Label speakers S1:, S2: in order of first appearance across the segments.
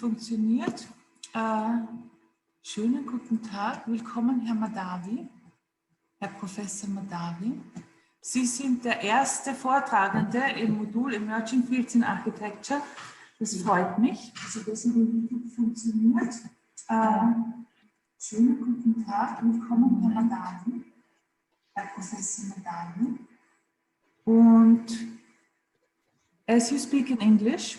S1: funktioniert. Schönen guten Tag, willkommen Herr Mahdavi, Herr Professor Mahdavi. Sie sind der erste Vortragende im Modul Emerging Fields in Architecture. Das freut mich. Sie wissen, wie YouTube funktioniert. Schönen guten Tag, willkommen Herr Mahdavi, Herr Professor Mahdavi. Und as you speak in English,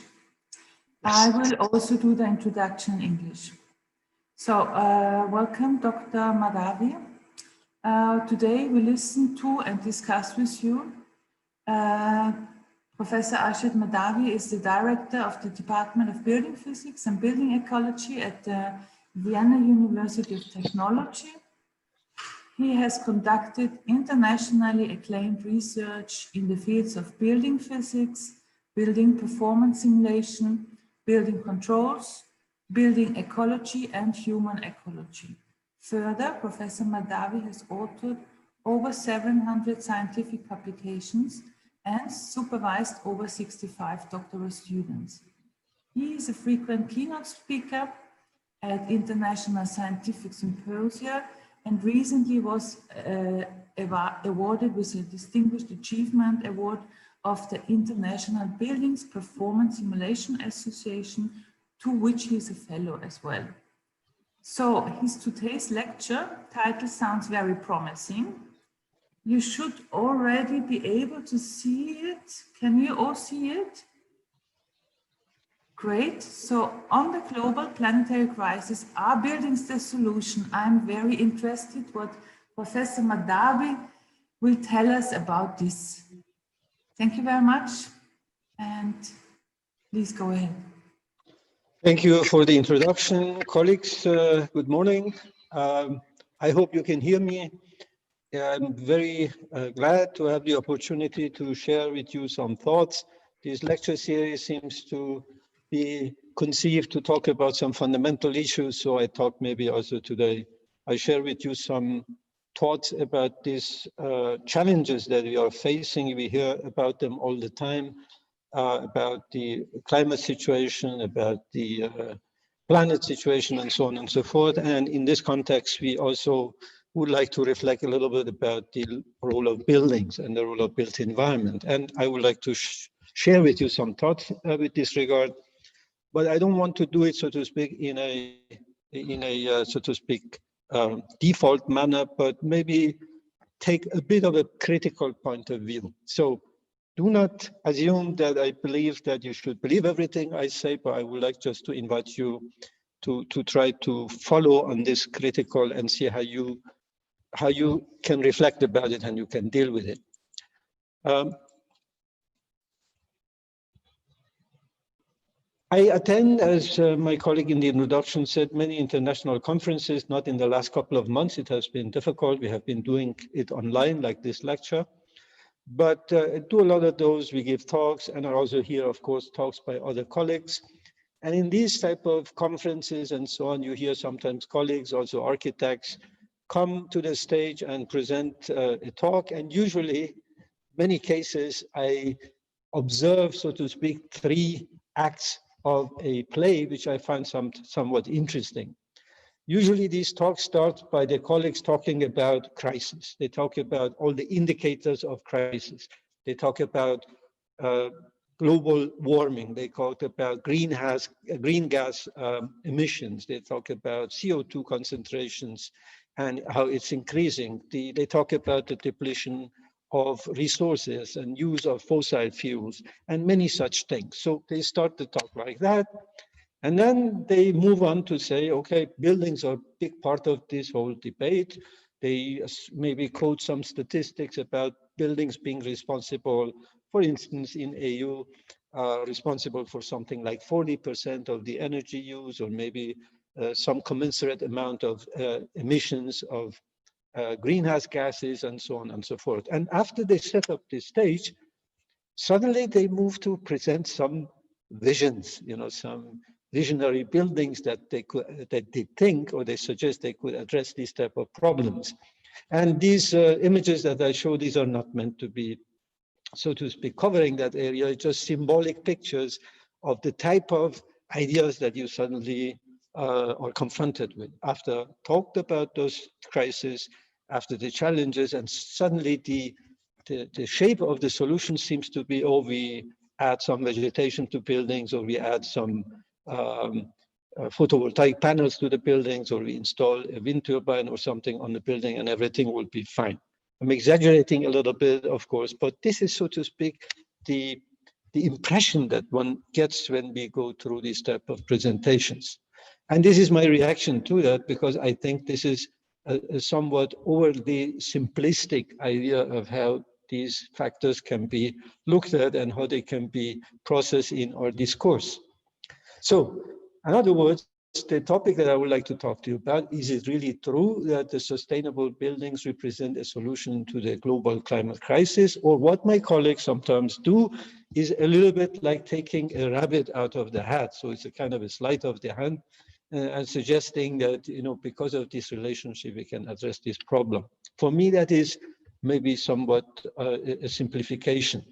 S1: I will also do the introduction in English. So, welcome, Dr. Mahdavi. Today we listen to and discuss with you. Professor Ardeshir Mahdavi is the director of the Department of Building Physics and Building Ecology at the Vienna University of Technology. He has conducted internationally acclaimed research in the fields of building physics, building performance simulation, building controls, building ecology, and human ecology. Further, Professor Mahdavi has authored over 700 scientific publications and supervised over 65 doctoral students. He is a frequent keynote speaker at international scientific symposia and recently was awarded with a Distinguished Achievement Award of the International Buildings Performance Simulation Association, to which he is a fellow as well. So his today's lecture title sounds very promising. You should already be able to see it. Can you all see it? Great. So on the global planetary crisis, are buildings the solution? I'm very interested what Professor Mahdavi will tell us about this. Thank you very much. And please go ahead.
S2: Thank you for the introduction, colleagues. Good morning. I hope you can hear me. I'm very glad to have the opportunity to share with you some thoughts. This lecture series seems to be conceived to talk about some fundamental issues, so I thought maybe also today I share with you some thoughts about these challenges that we are facing. We hear about them all the time. About the climate situation, about the planet situation, and so on and so forth. And in this context, we also would like to reflect a little bit about the role of buildings and the role of built environment. And I would like to share with you some thoughts with this regard, but I don't want to do it, so to speak, in a so to speak, default manner, but maybe take a bit of a critical point of view. So do not assume that I believe that you should believe everything I say, but I would like just to invite you to try to follow on this critical and see how you can reflect about it and you can deal with it. I attend, as my colleague in the introduction said, many international conferences, not in the last couple of months. It has been difficult. We have been doing it online like this lecture. But do a lot of those, we give talks, and I also hear, of course, talks by other colleagues. And in these type of conferences and so on, you hear sometimes colleagues, also architects, come to the stage and present a talk. And usually, many cases, I observe, so to speak, 3 acts of a play, which I find somewhat interesting. Usually these talks start by the colleagues talking about crisis. They talk about all the indicators of crisis. They talk about global warming. They talk about green gas emissions. They talk about CO2 concentrations and how it's increasing. They talk about the depletion of resources and use of fossil fuels and many such things. So they start the talk like that. And then they move on to say, okay, buildings are a big part of this whole debate. They maybe quote some statistics about buildings being responsible, for instance, in EU, responsible for something like 40% of the energy use, or maybe some commensurate amount of emissions of greenhouse gases, and so on and so forth. And after they set up this stage, suddenly they move to present some visions, some visionary buildings that they think, or they suggest they could address these type of problems. And these images that I show, these are not meant to be, so to speak, covering that area. It's just symbolic pictures of the type of ideas that you suddenly are confronted with. After talked about those crises, after the challenges, and suddenly the shape of the solution seems to be, oh, we add some vegetation to buildings, or we add some photovoltaic panels to the buildings, or we install a wind turbine or something on the building, and everything will be fine. I'm exaggerating a little bit, of course, but this is, so to speak, the impression that one gets when we go through these type of presentations. And this is my reaction to that, because I think this is a somewhat overly simplistic idea of how these factors can be looked at and how they can be processed in our discourse. So, in other words, the topic that I would like to talk to you about, is it really true that the sustainable buildings represent a solution to the global climate crisis? Or what my colleagues sometimes do is a little bit like taking a rabbit out of the hat. So it's a kind of a sleight of the hand and suggesting that, you know, because of this relationship, we can address this problem. For me, that is maybe somewhat a simplification.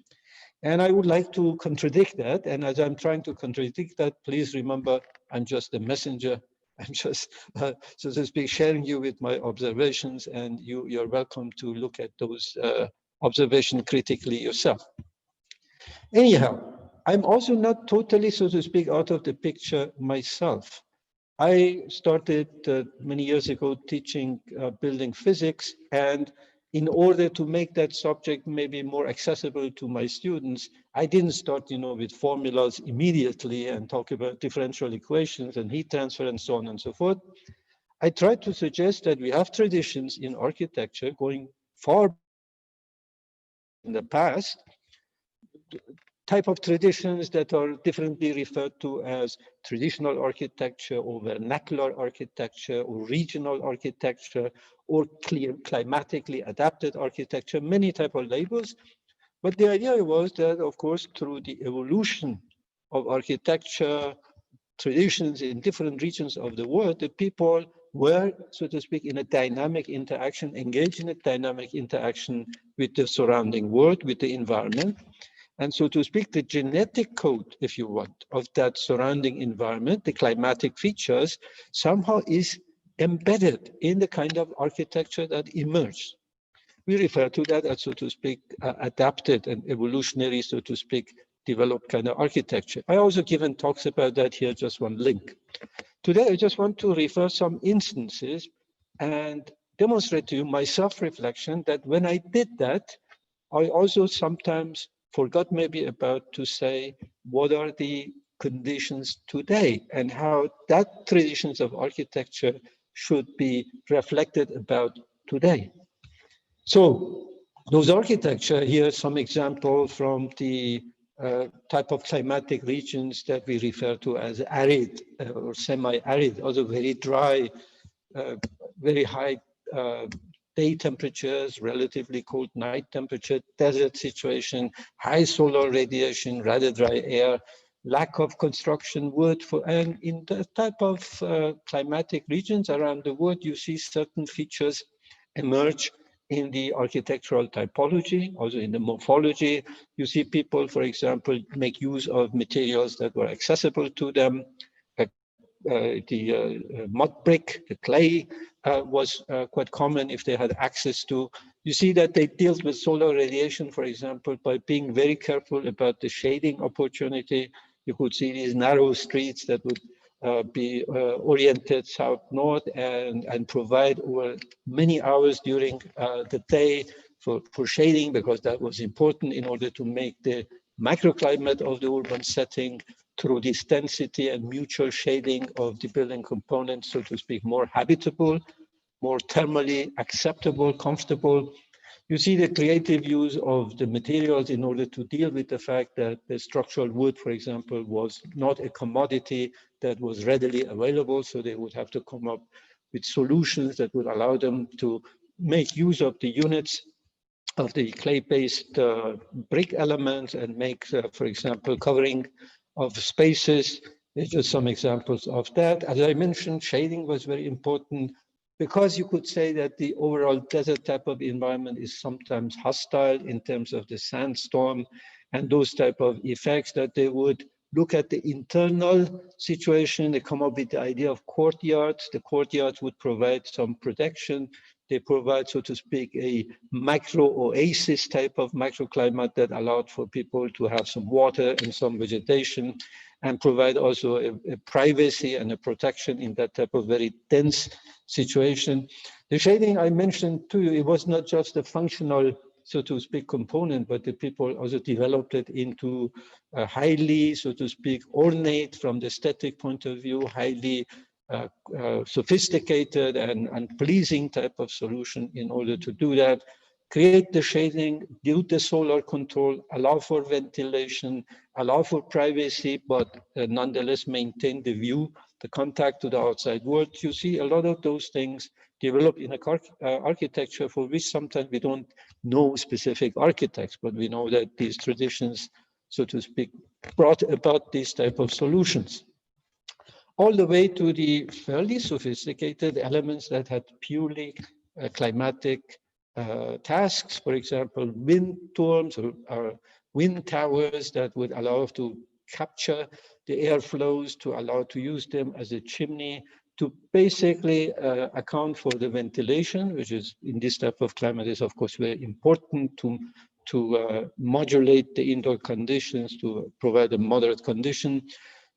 S2: And I would like to contradict that. And as I'm trying to contradict that, please remember, I'm just a messenger. I'm just, so to speak, sharing you with my observations, and you're welcome to look at those observations critically yourself. Anyhow, I'm also not totally, so to speak, out of the picture myself. I started many years ago teaching building physics, and in order to make that subject maybe more accessible to my students, I didn't start, you know, with formulas immediately and talk about differential equations and heat transfer and so on and so forth. I tried to suggest that we have traditions in architecture going far in the past, type of traditions that are differently referred to as traditional architecture or vernacular architecture or regional architecture or climatically adapted architecture, many type of labels. But the idea was that, of course, through the evolution of architecture traditions in different regions of the world, the people were, so to speak, in a dynamic interaction, engaged in a dynamic interaction with the surrounding world, with the environment. And so to speak, the genetic code, if you want, of that surrounding environment, the climatic features, somehow is embedded in the kind of architecture that emerged. We refer to that as, so to speak, adapted and evolutionary, so to speak, developed kind of architecture. I also given talks about that here, just one link. Today, I just want to refer some instances and demonstrate to you my self-reflection that when I did that, I also sometimes forgot maybe about to say what are the conditions today and how that traditions of architecture should be reflected about today. So those architecture, here some example from the type of climatic regions that we refer to as arid or semi-arid, also very dry, very high day temperatures, relatively cold night temperature, desert situation, high solar radiation, rather dry air, lack of construction wood. And in that type of climatic regions around the world, you see certain features emerge in the architectural typology, also in the morphology. You see people, for example, make use of materials that were accessible to them. The mud brick, the clay was quite common if they had access to. You see that they dealt with solar radiation, for example, by being very careful about the shading opportunity. You could see these narrow streets that would be oriented south-north and provide over many hours during the day for shading, because that was important in order to make the microclimate of the urban setting through this density and mutual shading of the building components, so to speak, more habitable, more thermally acceptable, comfortable. You see the creative use of the materials in order to deal with the fact that the structural wood, for example, was not a commodity that was readily available. So they would have to come up with solutions that would allow them to make use of the units of the clay-based brick elements and make, for example, covering of spaces. There's just some examples of that. As I mentioned, shading was very important, because you could say that the overall desert type of environment is sometimes hostile in terms of the sandstorm and those type of effects, that they would look at the internal situation. They come up with the idea of courtyards. The courtyards would provide some protection. They provide, so to speak, a macro oasis type of microclimate that allowed for people to have some water and some vegetation, and provide also a privacy and a protection in that type of very dense situation. The shading I mentioned to you, it was not just a functional, so to speak, component, but the people also developed it into a highly, so to speak, ornate from the aesthetic point of view, highly sophisticated and pleasing type of solution in order to do that. Create the shading, do the solar control, allow for ventilation, allow for privacy, but nonetheless maintain the view, the contact to the outside world. You see a lot of those things developed in architecture for which sometimes we don't know specific architects, but we know that these traditions, so to speak, brought about these type of solutions. All the way to the fairly sophisticated elements that had purely climatic tasks, for example, wind turbines or wind towers that would allow to capture the airflows, to allow to use them as a chimney, to basically account for the ventilation, which is in this type of climate is of course very important to modulate the indoor conditions, to provide a moderate condition,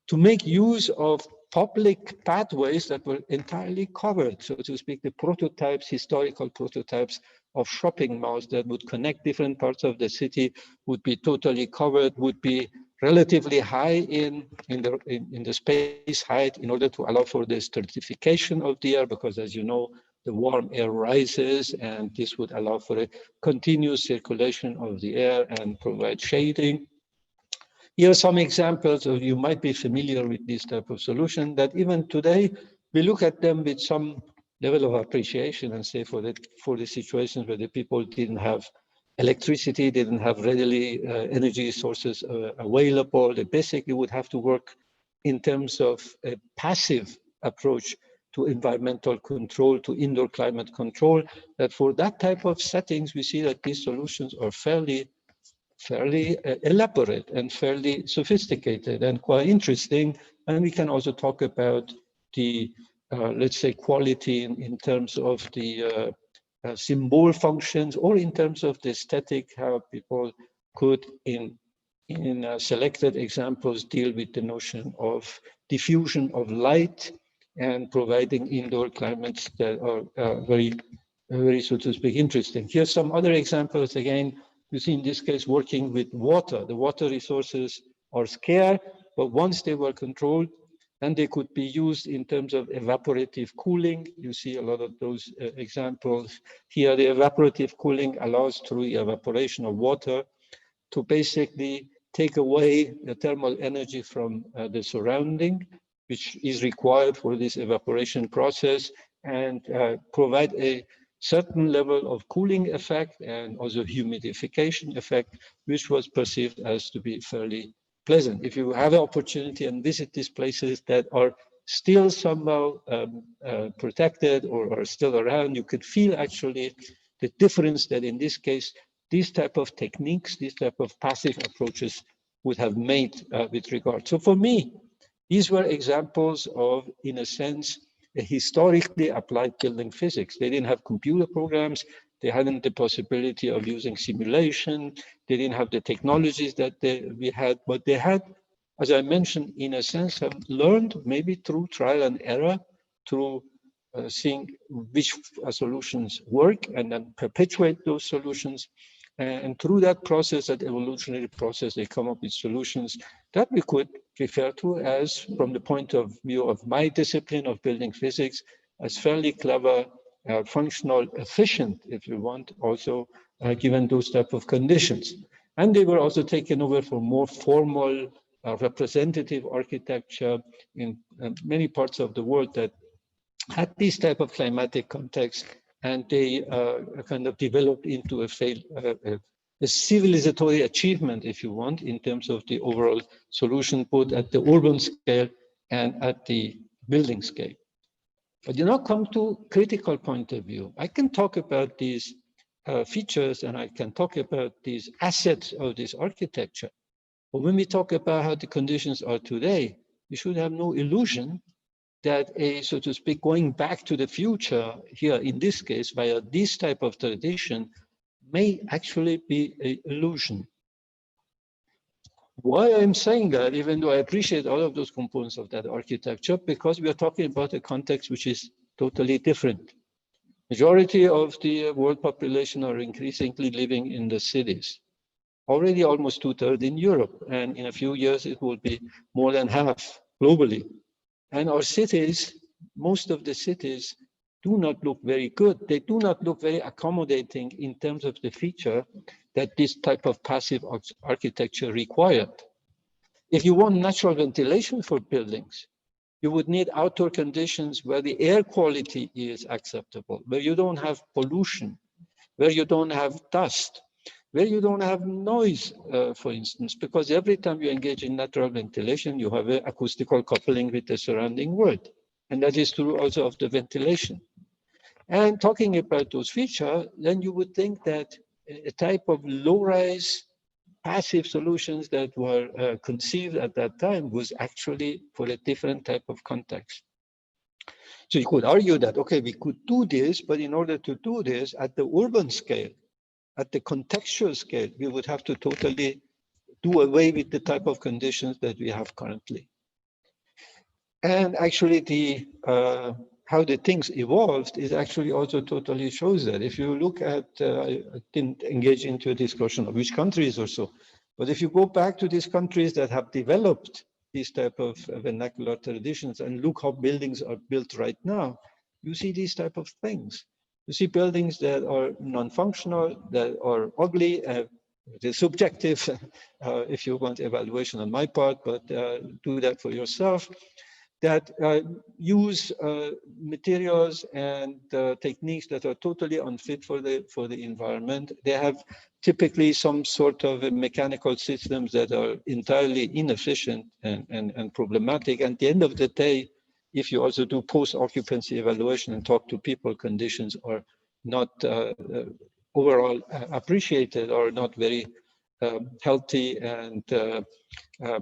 S2: to make use of public pathways that were entirely covered, so to speak, the prototypes, historical prototypes of shopping malls that would connect different parts of the city would be totally covered, would be relatively high in the space height in order to allow for the stratification of the air, because as you know, the warm air rises and this would allow for a continuous circulation of the air and provide shading. Here are some examples of, you might be familiar with this type of solution that even today, we look at them with some level of appreciation and say for the situations where the people didn't have electricity, didn't have readily energy sources available, they basically would have to work in terms of a passive approach to environmental control, to indoor climate control, that for that type of settings, we see that these solutions are fairly elaborate and fairly sophisticated and quite interesting. And we can also talk about the, let's say, quality in terms of the symbol functions, or in terms of the aesthetic, how people could, in selected examples, deal with the notion of diffusion of light and providing indoor climates that are very, so to speak, interesting. Here's some other examples. Again, you see in this case working with water. The water resources are scarce, but once they were controlled, then they could be used in terms of evaporative cooling. You see a lot of those examples. Here, the evaporative cooling allows through the evaporation of water to basically take away the thermal energy from the surrounding, which is required for this evaporation process, and provide a certain level of cooling effect and also humidification effect, which was perceived as to be fairly pleasant. If you have an opportunity and visit these places that are still somehow protected or are still around, you could feel actually the difference that in this case, these type of techniques, these type of passive approaches would have made with regard. So for me, these were examples of, in a sense, a historically applied building physics. They didn't have computer programs. They hadn't the possibility of using simulation. They didn't have the technologies that we had, but they had, as I mentioned, in a sense, have learned maybe through trial and error, through seeing which solutions work and then perpetuate those solutions. And through that process, that evolutionary process, they come up with solutions that we could refer to as, from the point of view of my discipline of building physics, as fairly clever, functional, efficient, if you want, also given those type of conditions. And they were also taken over for more formal representative architecture in many parts of the world that had this type of climatic context, and they kind of developed into a civilizatory achievement, if you want, in terms of the overall solution, both at the urban scale and at the building scale. But you now come to critical point of view. I can talk about these features and I can talk about these assets of this architecture. But when we talk about how the conditions are today, we should have no illusion that a, so to speak, going back to the future here, in this case, via this type of tradition, may actually be an illusion. Why I'm saying that, even though I appreciate all of those components of that architecture, because we are talking about a context which is totally different. Majority of the world population are increasingly living in the cities. Already almost 2/3 in Europe, and in a few years it will be more than half globally. And our cities, most of the cities, do not look very good. They do not look very accommodating in terms of the feature that this type of passive architecture required. If you want natural ventilation for buildings, you would need outdoor conditions where the air quality is acceptable, where you don't have pollution, where you don't have dust, where you don't have noise, for instance, because every time you engage in natural ventilation, you have an acoustical coupling with the surrounding world. And that is true also of the ventilation. And talking about those features, then you would think that a type of low-rise passive solutions that were conceived at that time was actually for a different type of context. So you could argue that, okay, we could do this, but in order to do this at the urban scale, at the contextual scale, we would have to totally do away with the type of conditions that we have currently. And actually the how the things evolved is actually also totally shows that. If you look at, I didn't engage into a discussion of which countries or so, but if you go back to these countries that have developed these type of vernacular traditions and look how buildings are built right now, you see these type of things. You see buildings that are non-functional, that are ugly, they're subjective, if you want evaluation on my part, but do that for yourself, that use materials and techniques that are totally unfit for the environment. They have typically some sort of mechanical systems that are entirely inefficient and problematic. And at the end of the day, if you also do post-occupancy evaluation and talk to people, conditions are not overall appreciated or not very healthy and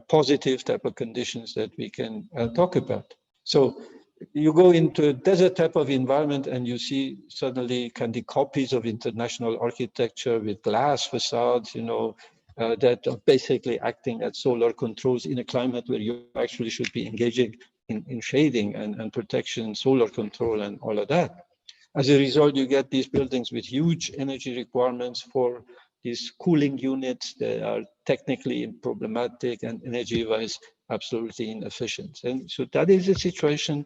S2: positive type of conditions that we can talk about. So you go into a desert type of environment and you see suddenly kind of copies of international architecture with glass facades, you know, that are basically acting as solar controls in a climate where you actually should be engaging in shading and protection, solar control and all of that. As a result, you get these buildings with huge energy requirements for these cooling units that are technically problematic and energy-wise absolutely inefficient. And so that is a situation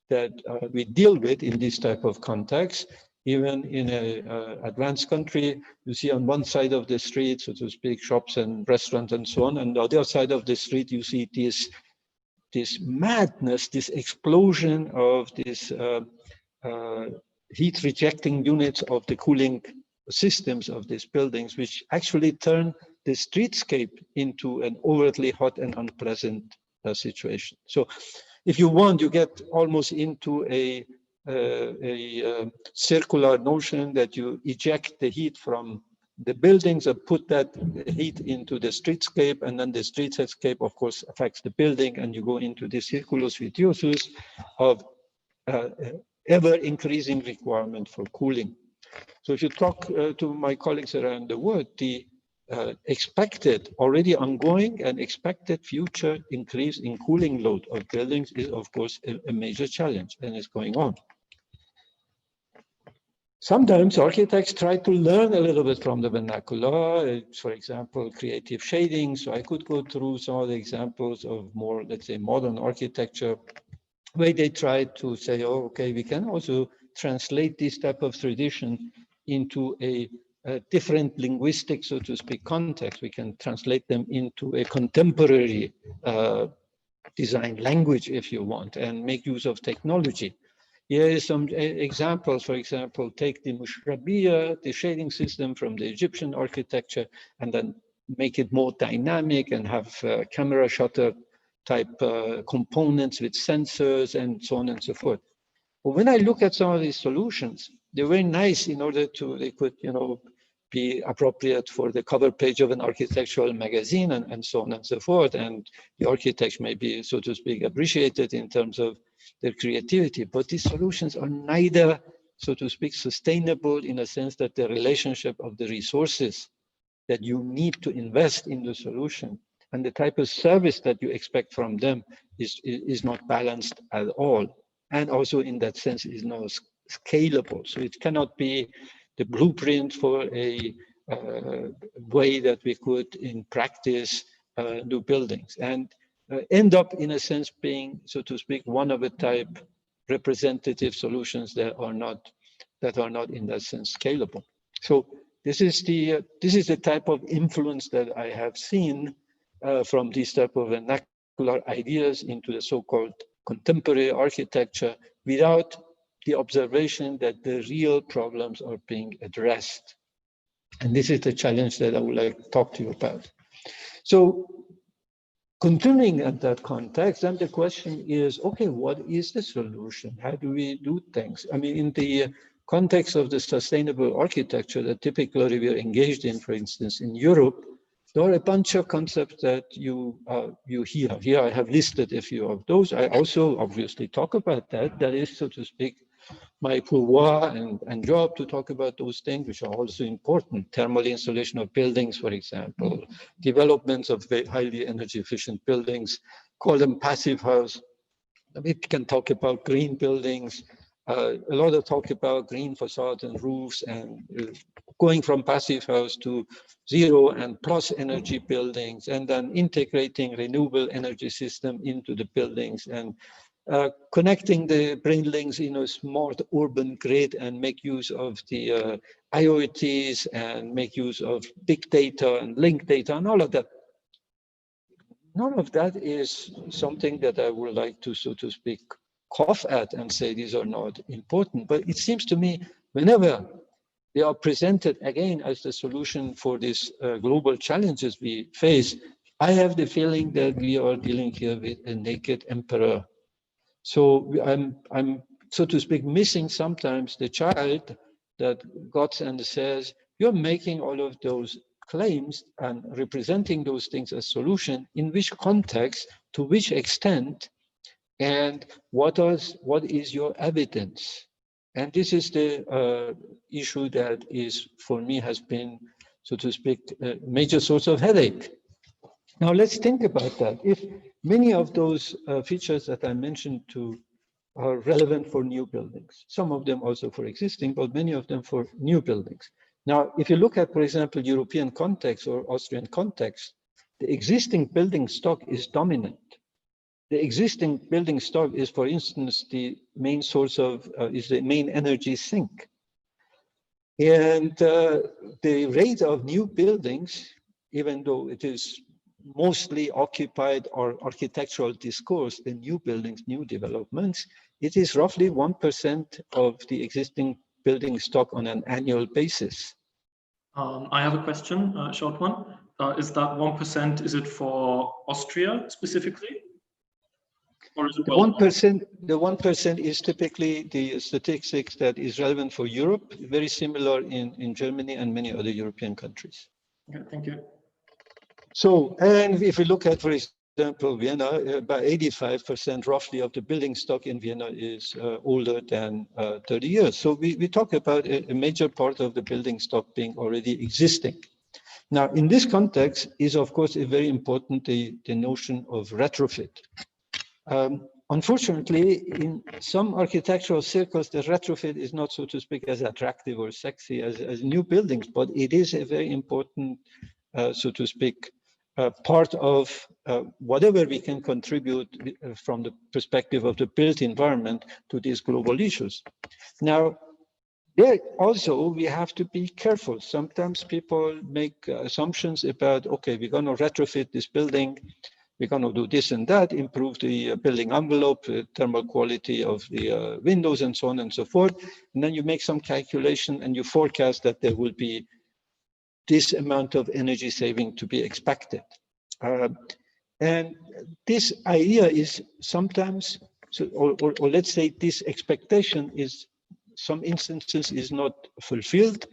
S2: that we deal with in this type of context. Even in an advanced country, you see on one side of the street, so to speak, shops and restaurants and so on. And on the other side of the street, you see this madness, this explosion of this heat rejecting units of the cooling systems of these buildings, which actually turn the streetscape into an overtly hot and unpleasant situation. So if you want, you get almost into a circular notion that you eject the heat from the buildings and put that heat into the streetscape, and then the streetscape, of course, affects the building, and you go into the circulus vitiosus of ever-increasing requirement for cooling. So if you talk to my colleagues around the world, the expected, already ongoing and expected future increase in cooling load of buildings is, of course, a major challenge, and it's going on. Sometimes architects try to learn a little bit from the vernacular, for example, creative shading. So I could go through some of the examples of more, let's say, modern architecture, where they try to say, oh, okay, we can also translate this type of tradition into a different linguistic, so to speak, context. We can translate them into a contemporary design language, if you want, and make use of technology. Here is some examples. For example, take the mushrabiyya, the shading system from the Egyptian architecture, and then make it more dynamic and have camera shutter type components with sensors and so on and so forth. But when I look at some of these solutions, they're very nice in order to, they could, you know, be appropriate for the cover page of an architectural magazine and so on and so forth. And the architects may be, so to speak, appreciated in terms of their creativity, but these solutions are neither, so to speak, sustainable in a sense that the relationship of the resources that you need to invest in the solution and the type of service that you expect from them is not balanced at all. And also in that sense is not scalable. So it cannot be the blueprint for a way that we could in practice do buildings and end up in a sense being, so to speak, one of a type representative solutions that are not in that sense scalable. So this is the type of influence that I have seen from these type of vernacular ideas into the so-called contemporary architecture without the observation that the real problems are being addressed. And this is the challenge that I would like to talk to you about. So continuing at that context, then the question is, okay, what is the solution? How do we do things? I mean, in the context of the sustainable architecture that typically we are engaged in, for instance, in Europe, there are a bunch of concepts that you hear. Here I have listed a few of those. I also obviously talk about that. That is, so to speak, my pouvoir and job to talk about those things, which are also important. Thermal insulation of buildings, for example, developments of highly energy efficient buildings, call them passive house. We can talk about green buildings, a lot of talk about green facades and roofs and going from passive house to zero and plus energy buildings, and then integrating renewable energy system into the buildings and connecting the brain links in a smart urban grid and make use of the IoTs and make use of big data and link data and all of that. None of that is something that I would like to, so to speak, cough at and say these are not important. But it seems to me whenever they are presented again as the solution for these global challenges we face, I have the feeling that we are dealing here with a naked emperor. So I'm, so to speak, missing sometimes the child that God and says, you're making all of those claims and representing those things as solution, in which context, to which extent, and what is your evidence? And this is the issue that is, for me, has been, so to speak, a major source of headache. Now let's think about that. If many of those features that I mentioned to are relevant for new buildings, some of them also for existing, but many of them for new buildings. Now, if you look at, for example, European context or Austrian context, the existing building stock is dominant. The existing building stock is, for instance, the main source of, is the main energy sink. And the rate of new buildings, even though it is mostly occupied or architectural discourse, the new buildings, new developments, it is roughly 1% of the existing building stock on an annual basis.
S3: I have a question, a short one. Is that 1%, is it for Austria specifically? Or is it
S2: the 1% is typically the statistics that is relevant for Europe, very similar in Germany and many other European countries.
S3: Okay, thank you.
S2: So, and if we look at, for example, Vienna, about 85% roughly of the building stock in Vienna is older than 30 years. So we talk about a major part of the building stock being already existing. Now, in this context is, of course, a very important, the notion of retrofit. Unfortunately, in some architectural circles, the retrofit is not, so to speak, as attractive or sexy as new buildings, but it is a very important, so to speak, part of whatever we can contribute from the perspective of the built environment to these global issues. Now, there also, we have to be careful. Sometimes people make assumptions about, okay, we're going to retrofit this building, we're going to do this and that, improve the building envelope, thermal quality of the windows, and so on and so forth. And then you make some calculation and you forecast that there will be this amount of energy saving to be expected. And this idea is sometimes, or let's say this expectation is, some instances is not fulfilled,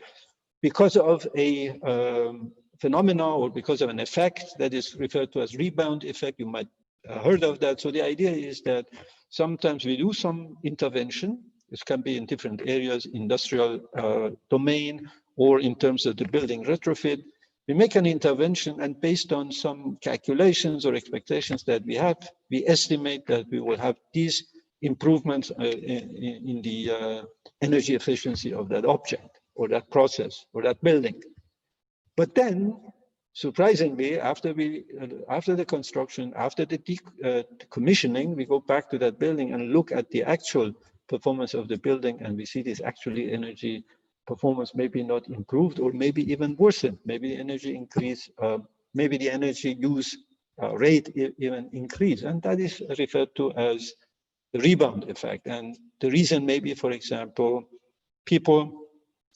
S2: because of a phenomena or because of an effect that is referred to as rebound effect. You might have heard of that. So the idea is that sometimes we do some intervention. This can be in different areas, industrial domain, or in terms of the building retrofit. We make an intervention, and based on some calculations or expectations that we have, we estimate that we will have these improvements in the energy efficiency of that object or that process or that building. But then, surprisingly, after the construction, after the commissioning, we go back to that building and look at the actual performance of the building, and we see this actually energy performance maybe not improved or maybe even worsened. Maybe the energy increase, maybe the energy use rate even increase, and that is referred to as the rebound effect. And the reason maybe, for example, people,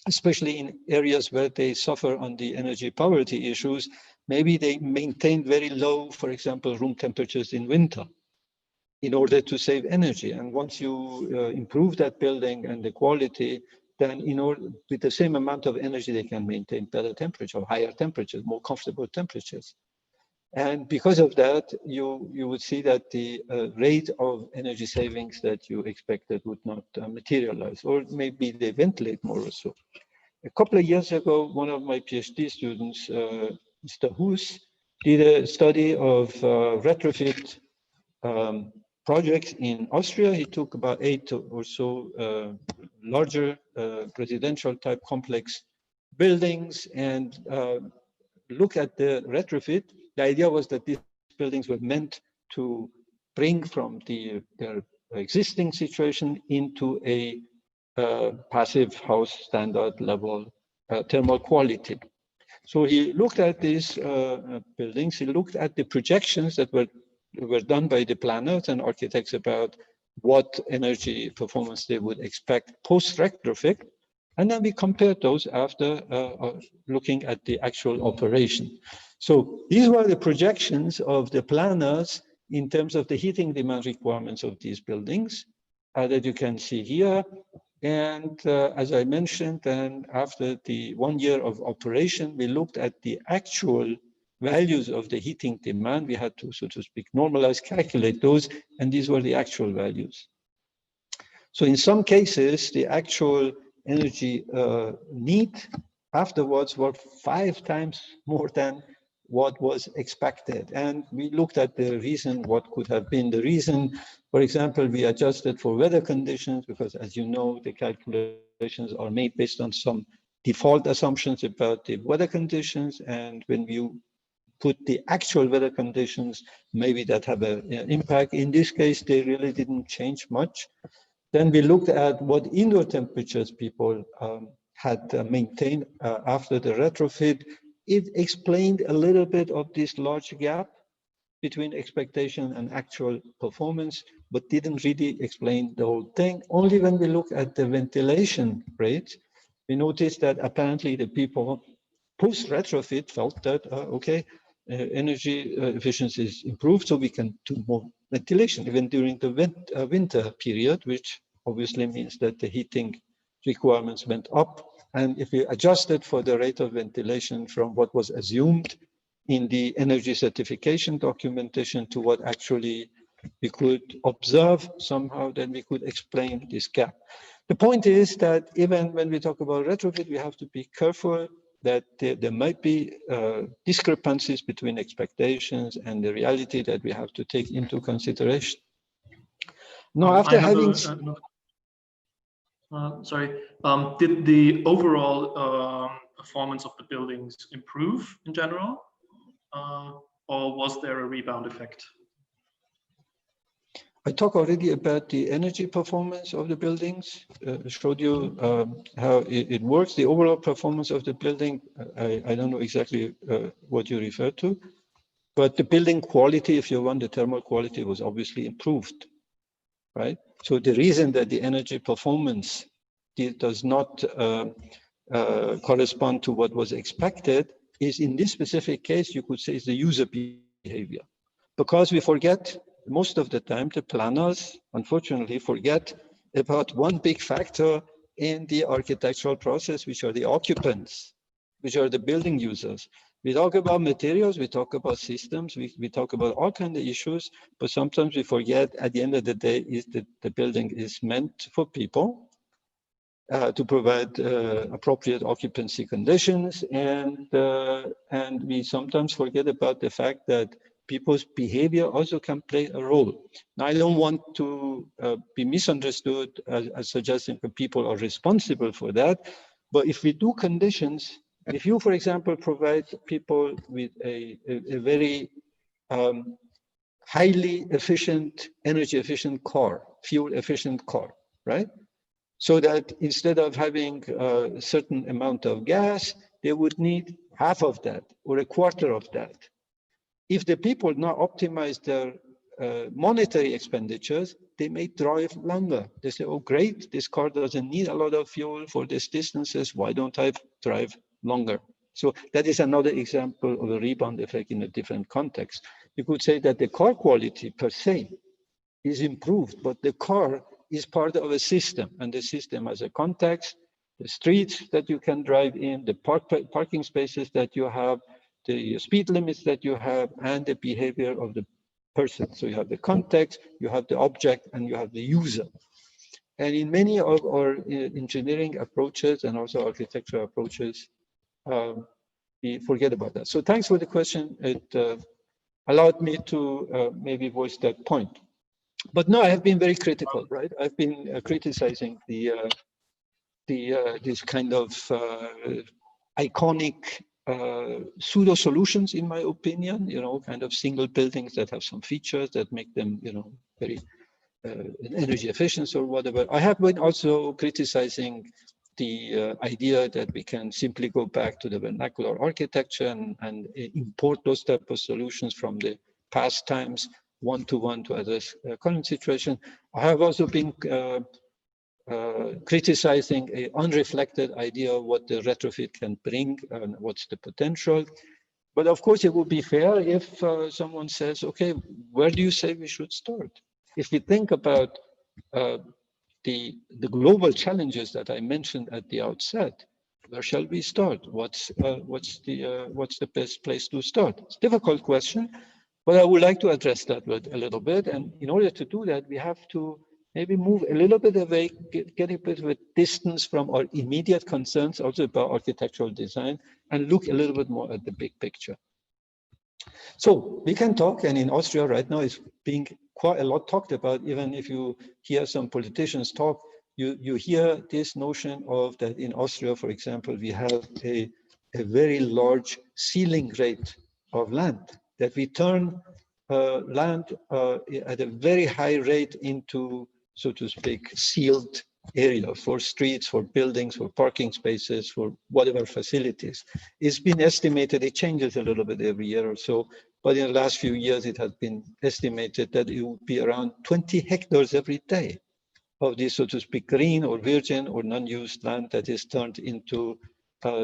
S2: especially in areas where they suffer on the energy poverty issues, maybe they maintain very low, for example, room temperatures in winter in order to save energy. And once you improve that building and the quality, then with the same amount of energy, they can maintain better temperature, higher temperatures, more comfortable temperatures. And because of that, you would see that the rate of energy savings that you expected would not materialize, or maybe they ventilate more or so. A couple of years ago, one of my PhD students, Mr. Hus, did a study of retrofit projects in Austria. He took about 8 or so larger residential type complex buildings and look at the retrofit. The idea was that these buildings were meant to bring from their existing situation into a passive house standard level thermal quality. So he looked at these buildings, he looked at the projections that were done by the planners and architects about what energy performance they would expect post-retrofit. And then we compared those after looking at the actual operation. So these were the projections of the planners in terms of the heating demand requirements of these buildings that you can see here. And as I mentioned, then after the 1 year of operation, we looked at the actual values of the heating demand. We had to, so to speak, normalize, calculate those, and these were the actual values. So in some cases, the actual energy need afterwards were 5 times more than what was expected. And we looked at the reason, what could have been the reason. For example, we adjusted for weather conditions because, as you know, the calculations are made based on some default assumptions about the weather conditions. And when you put the actual weather conditions, maybe that have an impact. In this case, they really didn't change much. Then we looked at what indoor temperatures people had maintained after the retrofit. It explained a little bit of this large gap between expectation and actual performance, but didn't really explain the whole thing. Only when we look at the ventilation rates, we noticed that apparently the people post-retrofit felt that, okay, energy efficiency is improved, so we can do more ventilation, even during the winter period, which obviously means that the heating requirements went up. And if we adjusted for the rate of ventilation from what was assumed in the energy certification documentation to what actually we could observe somehow, then we could explain this gap. The point is that even when we talk about retrofit, we have to be careful that there might be discrepancies between expectations and the reality that we have to take into consideration. Now, after having...
S3: sorry, did the overall performance of the buildings improve in general, or was there a rebound effect?
S2: I talked already about the energy performance of the buildings, showed you how it works. The overall performance of the building, I don't know exactly what you refer to, but the building quality, if you want, the thermal quality was obviously improved, right? So the reason that the energy performance does not correspond to what was expected is, in this specific case, you could say is the user behavior. Because we forget, most of the time, the planners, unfortunately, forget about one big factor in the architectural process, which are the occupants. which are the building users. We talk about materials, we talk about systems, we talk about all kinds of issues, but sometimes we forget at the end of the day is that the building is meant for people to provide appropriate occupancy conditions, and we sometimes forget about the fact that people's behavior also can play a role. Now, I don't want to be misunderstood as suggesting that people are responsible for that, but if we do conditions, if you, for example, provide people with a very highly efficient, energy efficient car, fuel efficient car, right? So that instead of having a certain amount of gas, they would need half of that or a quarter of that. If the people now optimize their monetary expenditures, they may drive longer. They say, oh, great, this car doesn't need a lot of fuel for these distances. Why don't I drive longer? So that is another example of a rebound effect in a different context. You could say that the car quality per se is improved, but the car is part of a system, and the system has a context, the streets that you can drive in, the parking spaces that you have, the speed limits that you have, and the behavior of the person. So you have the context, you have the object, and you have the user. And in many of our engineering approaches and also architectural approaches, we forget about that. So thanks for the question. It allowed me to maybe voice that point. But no, I have been very critical, right? I've been criticizing this kind of iconic pseudo solutions, in my opinion, you know, kind of single buildings that have some features that make them, you know, very energy efficient or whatever. I have been also criticizing the idea that we can simply go back to the vernacular architecture and import those type of solutions from the past times one-to-one to address current situation. I have also been criticizing an unreflected idea of what the retrofit can bring and what's the potential. But of course, it would be fair if someone says, okay, where do you say we should start? If we think about the global challenges that I mentioned at the outset, where shall we start? What's the best place to start? It's a difficult question, but I would like to address that a little bit. And in order to do that, we have to maybe move a little bit away, get a bit of a distance from our immediate concerns, also about architectural design, and look a little bit more at the big picture. So we can talk, and in Austria right now it's being quite a lot talked about. Even if you hear some politicians talk, you hear this notion of that in Austria, for example, we have a very large ceiling rate of land, that we turn land at a very high rate into, so to speak, sealed area for streets, for buildings, for parking spaces, for whatever facilities. It's been estimated, it changes a little bit every year or so, but in the last few years, it has been estimated that it would be around 20 hectares every day of this, so to speak, green or virgin or non-used land that is turned into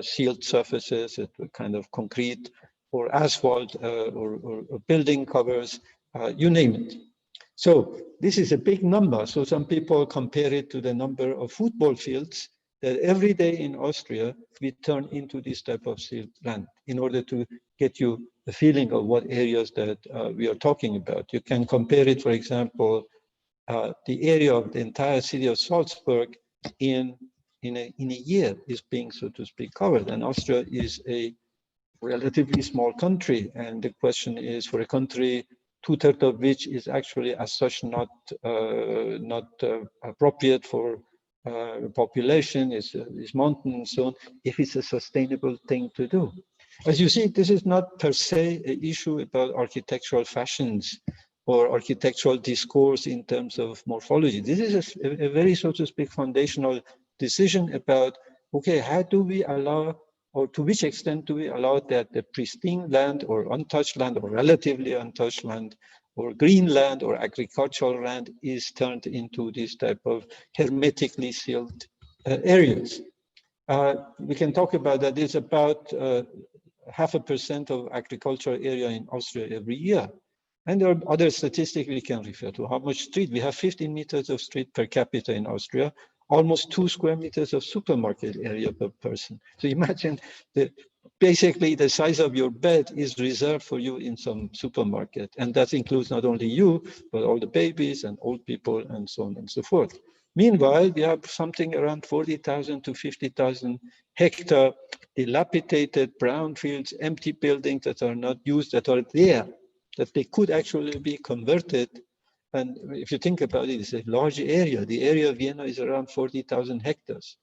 S2: sealed surfaces, kind of concrete or asphalt or building covers, you name it. So this is a big number. So some people compare it to the number of football fields that every day in Austria, we turn into this type of sealed land in order to get you the feeling of what areas that we are talking about. You can compare it, for example, the area of the entire city of Salzburg in a year is being, so to speak, covered. And Austria is a relatively small country. And the question is, for a country, 2/3 of which is actually as such not appropriate for population, is mountain and so on, if it's a sustainable thing to do. As you see, this is not per se an issue about architectural fashions or architectural discourse in terms of morphology. This is a very, so to speak, foundational decision about, okay, how do we allow, or to which extent do we allow that the pristine land or untouched land or relatively untouched land or green land or agricultural land is turned into this type of hermetically sealed areas. We can talk about that. It's about 0.5% of agricultural area in Austria every year. And there are other statistics we can refer to. How much street? We have 15 meters of street per capita in Austria. almost 2 square meters of supermarket area per person. So imagine basically the size of your bed is reserved for you in some supermarket. And that includes not only you, but all the babies and old people and so on and so forth. Meanwhile, we have something around 40,000 to 50,000 hectare dilapidated brownfields, empty buildings that are not used, that are there, that they could actually be converted. And if you think about it, it's a large area. The area of Vienna is around 40,000 hectares.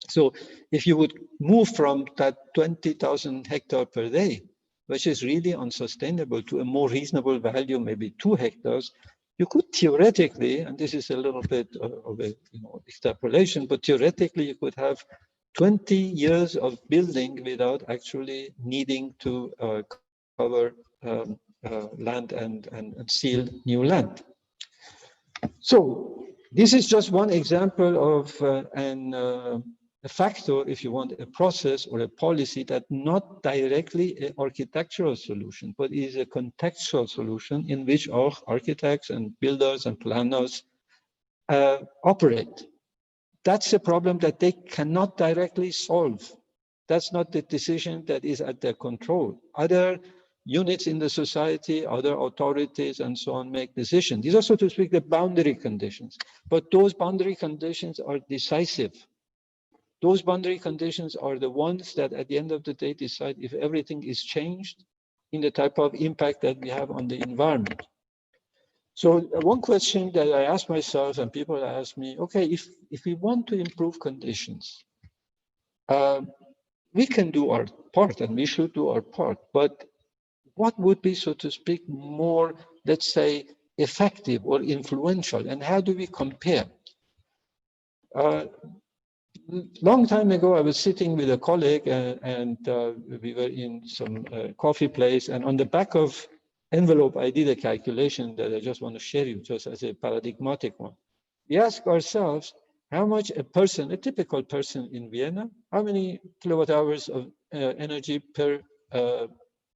S2: So if you would move from that 20,000 hectare per day, which is really unsustainable, to a more reasonable value, maybe 2 hectares, you could theoretically, and this is a little bit of a extrapolation, but theoretically you could have 20 years of building without actually needing to cover land and seal new land. So this is just one example of a factor, if you want, a process or a policy that not directly an architectural solution, but is a contextual solution in which our architects and builders and planners operate. That's a problem that they cannot directly solve. That's not the decision that is at their control. Other units in the society, other authorities, and so on make decisions. These are, so to speak, the boundary conditions. But those boundary conditions are decisive. Those boundary conditions are the ones that at the end of the day decide if everything is changed in the type of impact that we have on the environment. So one question that I ask myself and people ask me, okay, if we want to improve conditions, we can do our part and we should do our part, but what would be, so to speak, more, let's say, effective or influential, and how do we compare? Long time ago, I was sitting with a colleague and we were in some coffee place, and on the back of envelope, I did a calculation that I just want to share you just as a paradigmatic one. We ask ourselves how much a person, a typical person in Vienna, how many kilowatt hours of energy per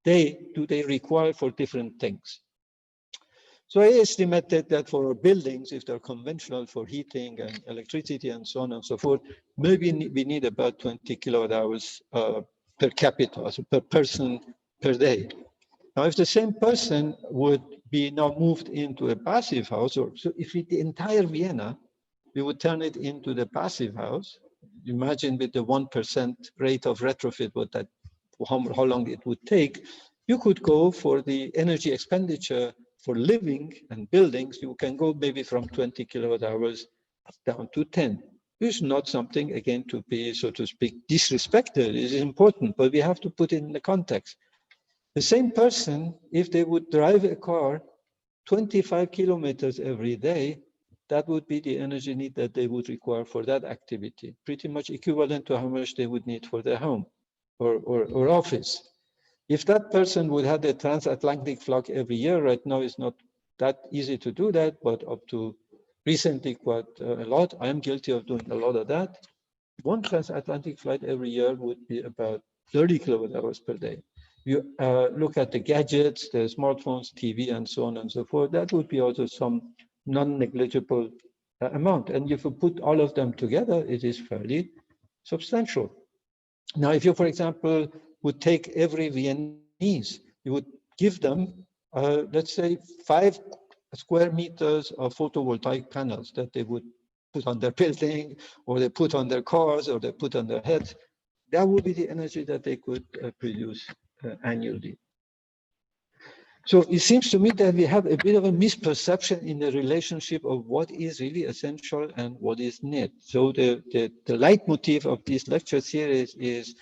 S2: day do they require for different things? So I estimated that for our buildings, if they're conventional for heating and electricity and so on and so forth, maybe we need about 20 kilowatt hours per capita, so per person per day. Now, if the same person would be now moved into a passive house, or so if the entire Vienna, we would turn it into the passive house, imagine with the 1% rate of retrofit, what that, how long it would take, you could go for the energy expenditure for living and buildings, you can go maybe from 20 kilowatt hours down to 10. This is not something, again, to be, so to speak, disrespected. It is important, but we have to put it in the context. The same person, if they would drive a car 25 kilometers every day, that would be the energy need that they would require for that activity, pretty much equivalent to how much they would need for their home or office. If that person would have a transatlantic flight every year, right now it's not that easy to do that, but up to recently quite a lot. I am guilty of doing a lot of that. One transatlantic flight every year would be about 30 kilowatt hours per day. You look at the gadgets, the smartphones, TV, and so on and so forth, that would be also some non-negligible amount. And if you put all of them together, it is fairly substantial. Now, if you, for example, would take every Viennese, you would give them, let's say, 5 square meters of photovoltaic panels that they would put on their building, or they put on their cars, or they put on their heads. That would be the energy that they could produce annually. So it seems to me that we have a bit of a misperception in the relationship of what is really essential and what is need. So the leitmotif of this lecture series is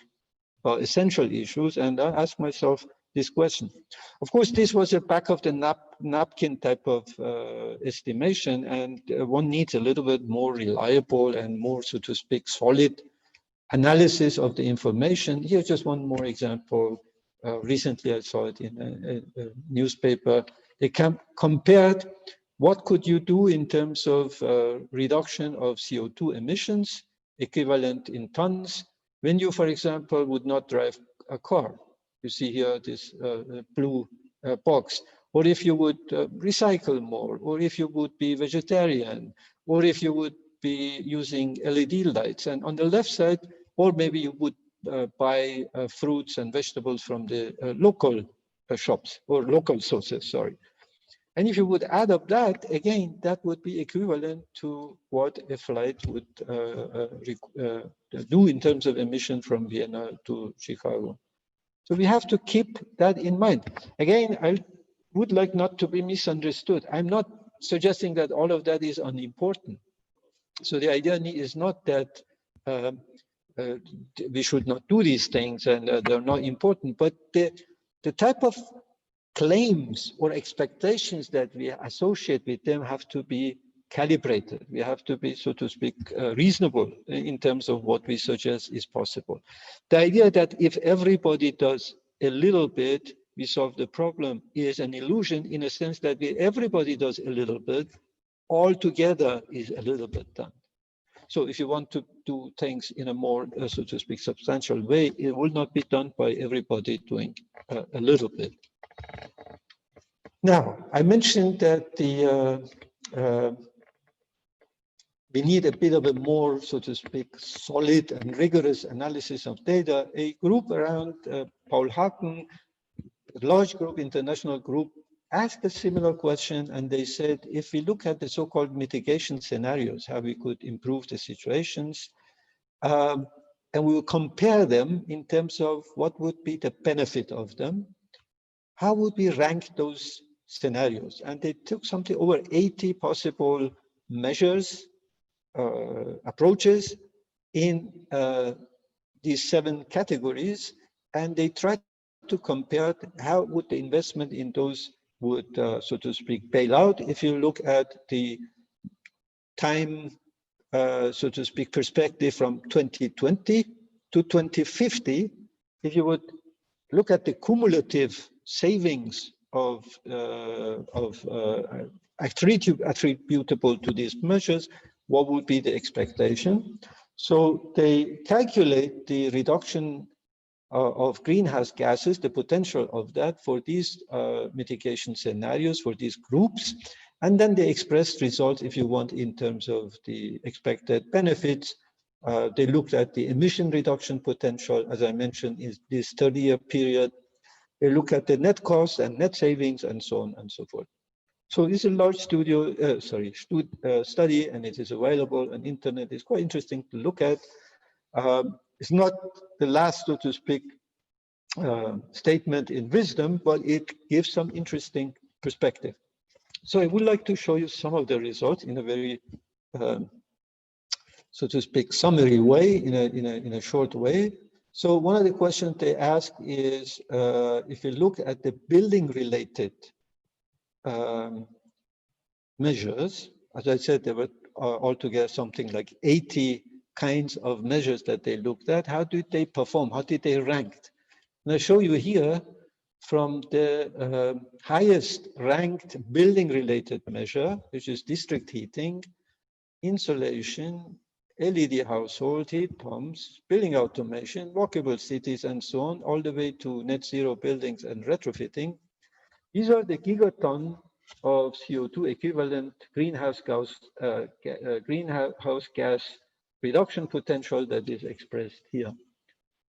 S2: essential issues, and I ask myself this question. Of course, this was a back of the napkin type of estimation, and one needs a little bit more reliable and more, so to speak, solid analysis of the information. Here's just one more example. Recently, I saw it in a newspaper. They compared what could you do in terms of reduction of CO2 emissions, equivalent in tons, when you, for example, would not drive a car. You see here this blue box. Or if you would recycle more, or if you would be vegetarian, or if you would be using LED lights. And on the left side, or maybe you would buy fruits and vegetables from the local shops or local sources, sorry. And if you would add up that, again, that would be equivalent to what a flight would do in terms of emission from Vienna to Chicago. So we have to keep that in mind. Again, I would like not to be misunderstood. I'm not suggesting that all of that is unimportant. So the idea is not that we should not do these things and they're not important, but the type of claims or expectations that we associate with them have to be calibrated. We have to be, so to speak, reasonable in terms of what we suggest is possible. The idea that if everybody does a little bit, we solve the problem is an illusion in a sense that everybody does a little bit, all together is a little bit done. So if you want to do things in a more, so to speak, substantial way, it will not be done by everybody doing a little bit. Now, I mentioned that we need a bit of a more, so to speak, solid and rigorous analysis of data. A group around Paul Haken, a large group, international group, asked a similar question, and they said, if we look at the so-called mitigation scenarios, how we could improve the situations, and we will compare them in terms of what would be the benefit of them, how would we rank those scenarios? And they took something over 80 possible measures, approaches in these 7 categories, and they tried to compare how would the investment in those would, so to speak, bail out. If you look at the time, so to speak, perspective from 2020 to 2050, if you would look at the cumulative savings of attributable to these measures, what would be the expectation? So they calculate the reduction of greenhouse gases, the potential of that for these mitigation scenarios, for these groups, and then they express results, if you want, in terms of the expected benefits. They looked at the emission reduction potential, as I mentioned, in this 30-year period. They look at the net cost and net savings and so on and so forth. So it's a large study, and it is available on internet. It's quite interesting to look at. It's not the last, so to speak, statement in wisdom, but it gives some interesting perspective. So I would like to show you some of the results in a very, so to speak, summary way, in a short way. So one of the questions they ask is, if you look at the building-related measures, as I said, there were altogether something like 80 kinds of measures that they looked at. How did they perform? How did they rank? And I show you here from the highest ranked building-related measure, which is district heating, insulation, LED household, heat pumps, building automation, walkable cities, and so on, all the way to net zero buildings and retrofitting. These are the gigaton of CO2 equivalent greenhouse gas reduction potential that is expressed here.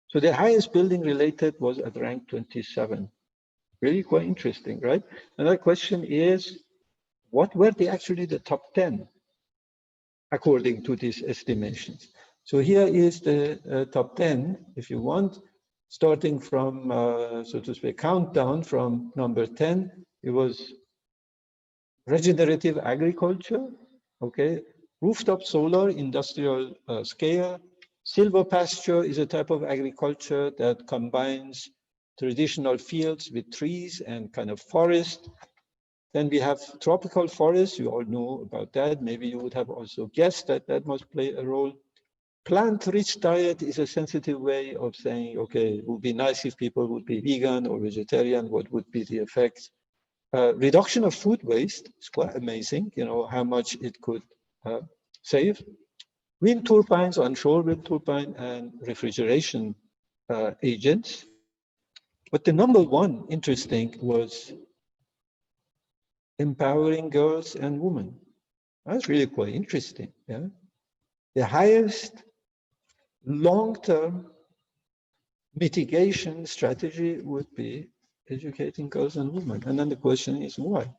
S2: So the highest building related was at rank 27. Really quite interesting, right? Another question is, what were actually the top 10 according to these estimations? So here is the top 10, if you want, starting from, so to speak, countdown from number 10. It was regenerative agriculture, okay, rooftop solar, industrial scale. Silver pasture is a type of agriculture that combines traditional fields with trees and kind of forest. Then we have tropical forests. You all know about that. Maybe you would have also guessed that that must play a role. Plant-rich diet is a sensitive way of saying, okay, it would be nice if people would be vegan or vegetarian. What would be the effects? Reduction of food waste is quite amazing, you know, how much it could save. Wind turbines, onshore wind turbine, and refrigeration agents. But the number one interesting was empowering girls and women. That's really quite interesting, yeah? the highest long-term mitigation strategy would be educating girls and women. And then the question is why?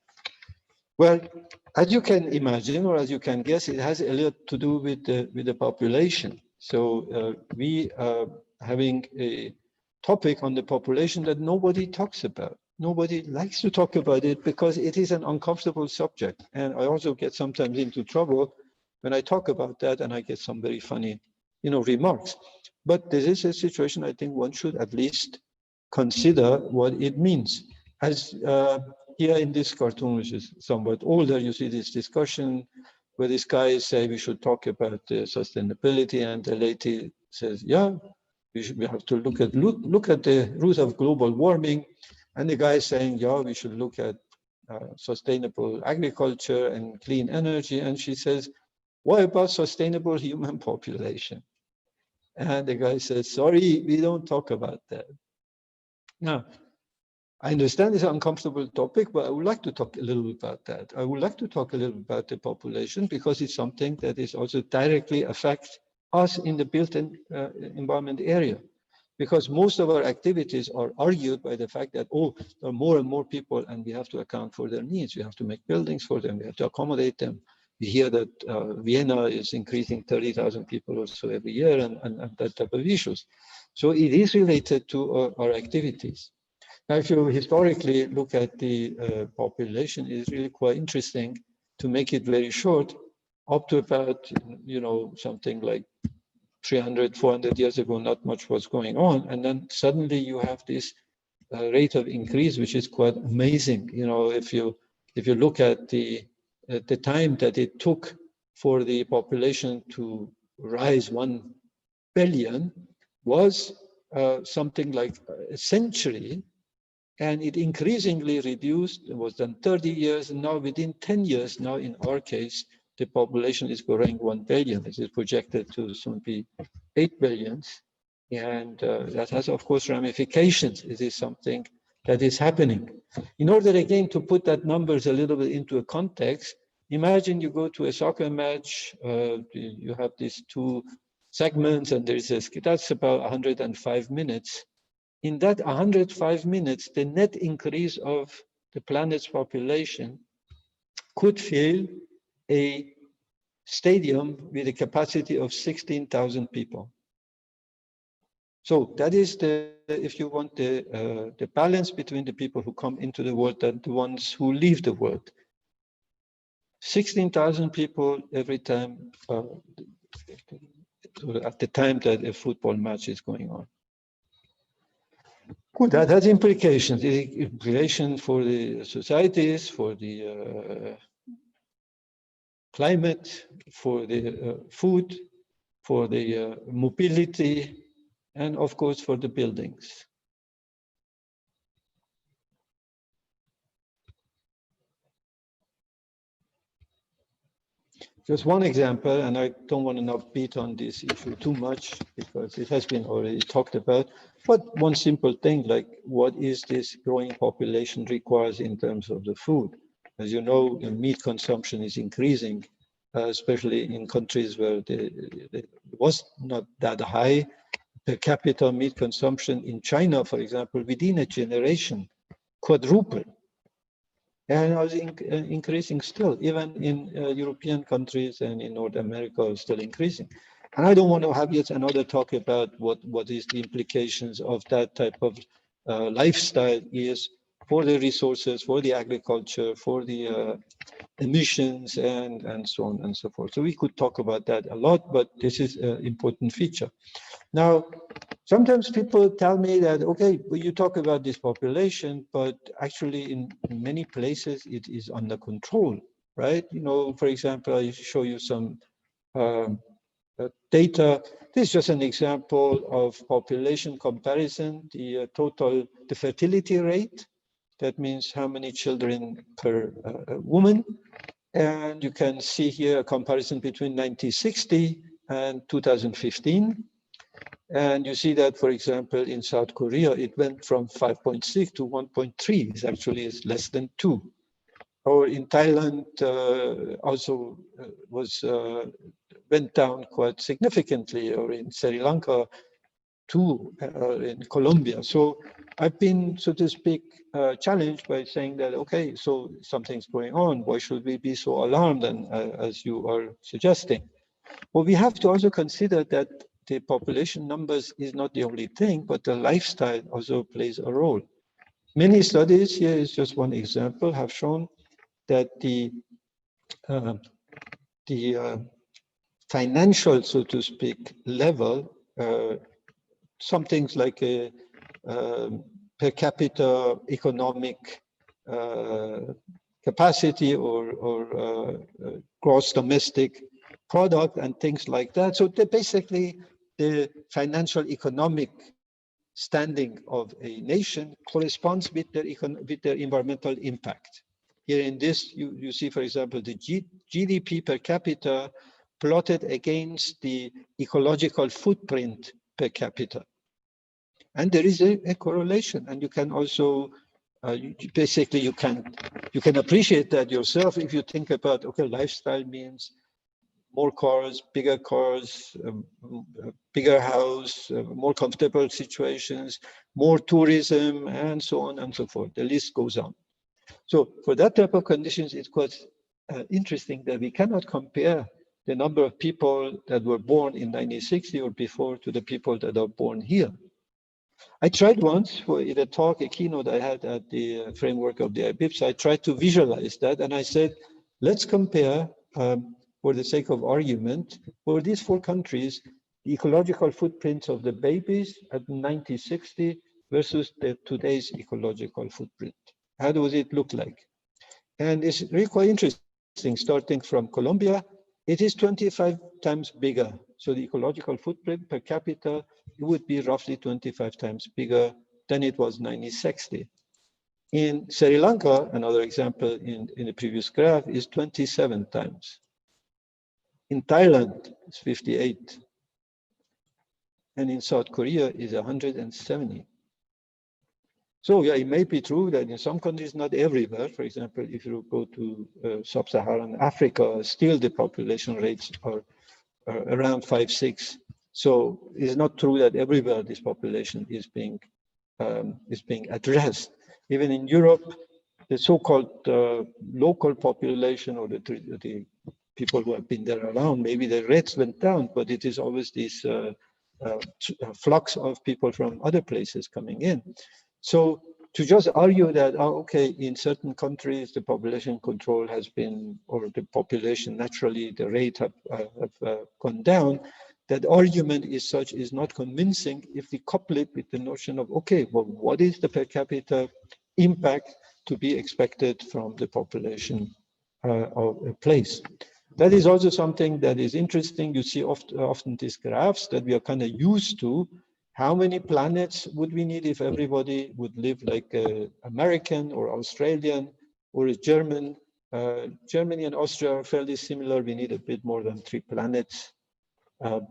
S2: Well, as you can imagine, or as you can guess, it has a lot to do with the population. So we are having a topic on the population that nobody talks about. Nobody likes to talk about it because it is an uncomfortable subject. And I also get sometimes into trouble when I talk about that, and I get some very funny, remarks. But this is a situation I think one should at least consider what it means. As here in this cartoon, which is somewhat older, you see this discussion where these guys say we should talk about sustainability, and the lady says, yeah, we have to look at the root of global warming, and the guy is saying, yeah, we should look at sustainable agriculture and clean energy, and she says, what about sustainable human population? And the guy says, sorry, we don't talk about that. Now, I understand it's an uncomfortable topic, but I would like to talk a little bit about that. I would like to talk a little bit about the population because it's something that is also directly affects us in the built environment area. Because most of our activities are argued by the fact that, oh, there are more and more people and we have to account for their needs. We have to make buildings for them. We have to accommodate them. We hear that Vienna is increasing 30,000 people or so every year and that type of issues. So it is related to our activities. Now, if you historically look at the population, it's really quite interesting to make it very short. Up to about, something like 300, 400 years ago, not much was going on. And then suddenly you have this rate of increase, which is quite amazing. If you look at the time that it took for the population to rise 1 billion was something like a century, and it increasingly reduced. It was done 30 years, and now within 10 years, now in our case, the population is growing 1 billion. It is projected to soon be 8 billions. And that has, of course, ramifications. It is something that is happening. In order, again, to put that numbers a little bit into a context, imagine you go to a soccer match, you have these two segments, and that's about 105 minutes. In that 105 minutes, the net increase of the planet's population could fill a stadium with a capacity of 16,000 people. So that is if you want, the balance between the people who come into the world and the ones who leave the world. 16,000 people every time at the time that a football match is going on. Good, that has implications. Implications for the societies, for the climate, for the food, for the mobility, and of course for the buildings. Just one example, and I don't want to now beat on this issue too much because it has been already talked about, but one simple thing like what is this growing population requires in terms of the food. As you know, the meat consumption is increasing, especially in countries where it was not that high. Per capita meat consumption in China, for example, within a generation, quadrupled. And I was increasing still, even in European countries and in North America, still increasing. And I don't want to have yet another talk about what is the implications of that type of lifestyle is for the resources, for the agriculture, for the emissions, and so on and so forth. So we could talk about that a lot, but this is an important feature. Now, sometimes people tell me that, okay, well, you talk about this population, but actually in many places it is under control, right? For example, I show you some data. This is just an example of population comparison, the fertility rate. That means how many children per woman. And you can see here a comparison between 1960 and 2015. And you see that, for example, in South Korea, it went from 5.6 to 1.3. It actually is less than 2. or in Thailand also went down quite significantly, or in Sri Lanka too, in Colombia. So I've been, so to speak, challenged by saying that, okay, so something's going on. Why should we be so alarmed? And as you are suggesting, well, we have to also consider that the population numbers is not the only thing, but the lifestyle also plays a role. Many studies, here is just one example, have shown that the financial, so to speak, level, some things like a per capita economic capacity or gross domestic product and things like that. So basically the financial economic standing of a nation corresponds with their environmental impact. Here in this, you see, for example, the GDP per capita plotted against the ecological footprint per capita. And there is a correlation, and you can also, basically you can appreciate that yourself if you think about, okay, lifestyle means more cars, bigger house, more comfortable situations, more tourism, and so on and so forth. The list goes on. So for that type of conditions, it's quite interesting that we cannot compare the number of people that were born in 1960 or before to the people that are born here. I tried once in a talk, a keynote I had at the framework of the IBPSA, I tried to visualize that, and I said, let's compare, for the sake of argument, for these four countries, the ecological footprints of the babies at 1960 versus today's ecological footprint. How does it look like? And it's really quite interesting, starting from Colombia, it is 25 times bigger. So the ecological footprint per capita, it would be roughly 25 times bigger than it was 1960. In Sri Lanka, another example in the previous graph, is 27 times. In Thailand, it's 58. And in South Korea is 170. So yeah, it may be true that in some countries, not everywhere. For example, if you go to sub-Saharan Africa, still the population rates are around 5, 6. So it's not true that everywhere this population is being addressed. Even in Europe, the so-called local population, or the people who have been there around, maybe the rates went down, but it is always this flux of people from other places coming in. So to just argue that, okay, in certain countries, the population control has been, or the population naturally, the rate have gone down, that argument is not convincing if we couple it with the notion of, okay, well, what is the per capita impact to be expected from the population of a place? That is also something that is interesting. You see often these graphs that we are kind of used to. How many planets would we need if everybody would live like an American or Australian or a German? Germany and Austria are fairly similar. We need a bit more than 3 planets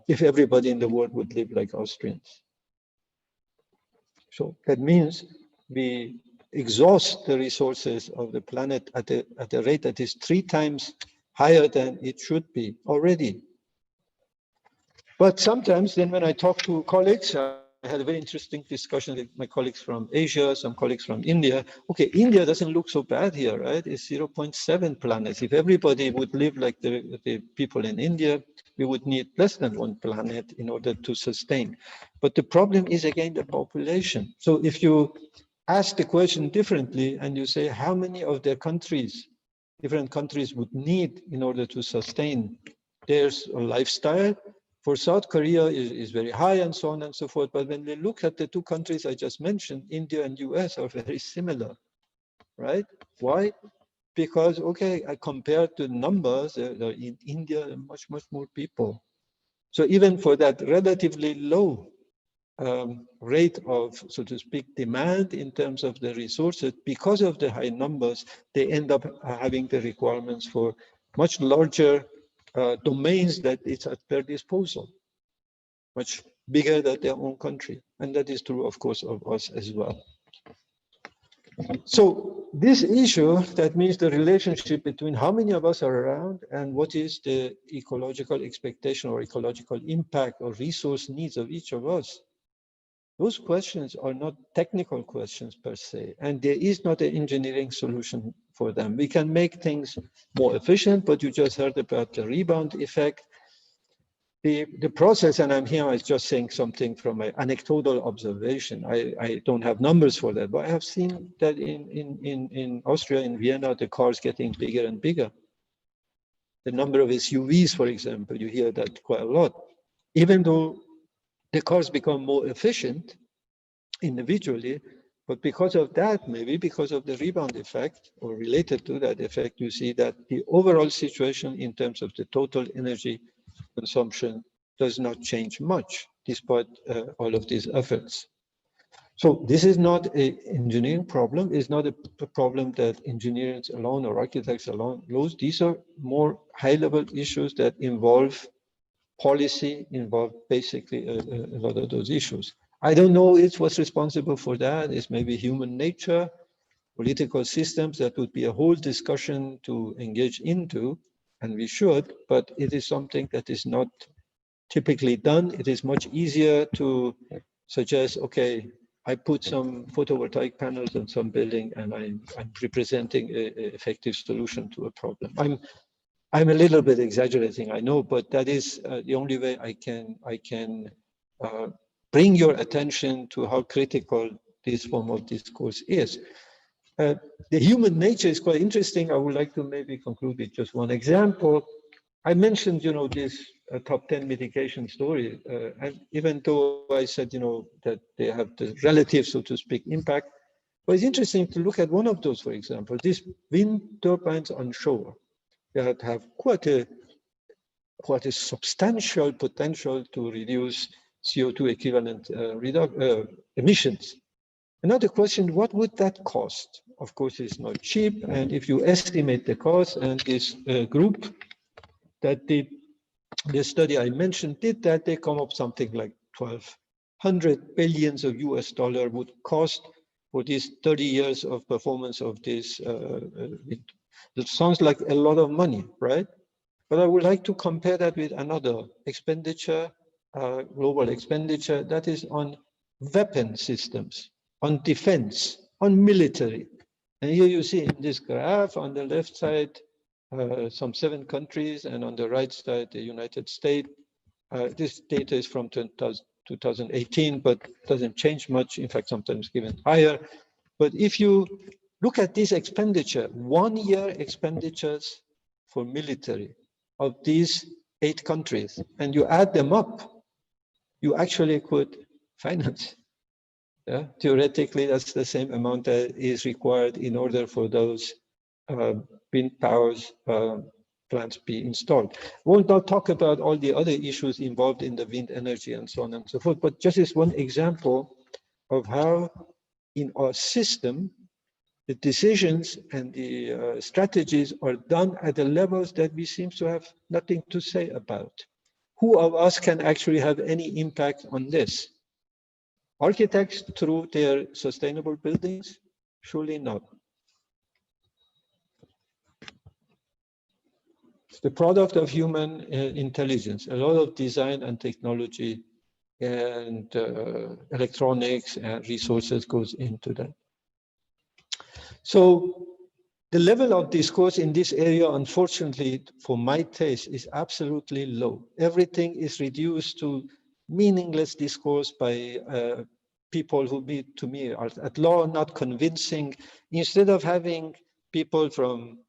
S2: if everybody in the world would live like Austrians. So that means we exhaust the resources of the planet at a rate that is 3 times higher than it should be already. But sometimes then when I talk to colleagues, I had a very interesting discussion with my colleagues from Asia, some colleagues from India. Okay, India doesn't look so bad here, right? It's 0.7 planets. If everybody would live like the people in India, we would need less than 1 planet in order to sustain. But the problem is, again, the population. So if you ask the question differently and you say how many of their countries, different countries would need in order to sustain their lifestyle, for South Korea is very high and so on and so forth. But when we look at the 2 countries I just mentioned, India and US are very similar, right? Why? Because, okay, compared to numbers, in India, there are much, much more people. So even for that relatively low rate of, so to speak, demand in terms of the resources, because of the high numbers, they end up having the requirements for much larger domains that it's at their disposal, much bigger than their own country. And that is true, of course, of us as well. So this issue, that means the relationship between how many of us are around and what is the ecological expectation or ecological impact or resource needs of each of us. Those questions are not technical questions per se, and there is not an engineering solution for them. We can make things more efficient, but you just heard about the rebound effect. The process, and I'm here, is just saying something from my anecdotal observation. I don't have numbers for that, but I have seen that in Austria, in Vienna, the cars getting bigger and bigger. The number of SUVs, for example, you hear that quite a lot. Even though the cars become more efficient individually, but because of that, maybe because of the rebound effect or related to that effect, you see that the overall situation in terms of the total energy consumption does not change much despite all of these efforts. So this is not an engineering problem. It's not a problem that engineers alone or architects alone lose. These are more high-level issues that involve policy, involve basically a lot of those issues. I don't know what's responsible for that. It's maybe human nature, political systems. That would be a whole discussion to engage into, and we should, but it is something that is not typically done. It is much easier to suggest, okay, I put some photovoltaic panels on some building and I'm representing an effective solution to a problem. I'm a little bit exaggerating, I know, but that is the only way I can bring your attention to how critical this form of discourse is. The human nature is quite interesting. I would like to maybe conclude with just one example. I mentioned, this top 10 mitigation story, and even though I said, that they have the relative, so to speak, impact, but it's interesting to look at one of those, for example, these wind turbines on shore that have quite a substantial potential to reduce CO2 equivalent emissions. Another question, what would that cost? Of course, it's not cheap, and if you estimate the cost, and this group that did the study I mentioned did that, they come up something like 1,200 billions of US dollar would cost for these 30 years of performance of this. It sounds like a lot of money, right? But I would like to compare that with another expenditure, global expenditure, that is on weapon systems, on defense, on military. And here you see in this graph on the left side, some 7 countries, and on the right side, the United States. This data is from 2018, but doesn't change much. In fact, sometimes even higher. But if you look at this expenditure, 1 year expenditures for military of these 8 countries, and you add them up, you actually could finance. Yeah? Theoretically, that's the same amount that is required in order for those wind powers plants be installed. We'll not talk about all the other issues involved in the wind energy and so on and so forth, but just as one example of how in our system, the decisions and the strategies are done at the levels that we seem to have nothing to say about. Who of us can actually have any impact on this? Architects through their sustainable buildings? Surely not. It's the product of human intelligence. A lot of design and technology and electronics and resources goes into that. So the level of discourse in this area, unfortunately, for my taste, is absolutely low. Everything is reduced to meaningless discourse by people who, to me, are at law not convincing. Instead of having people from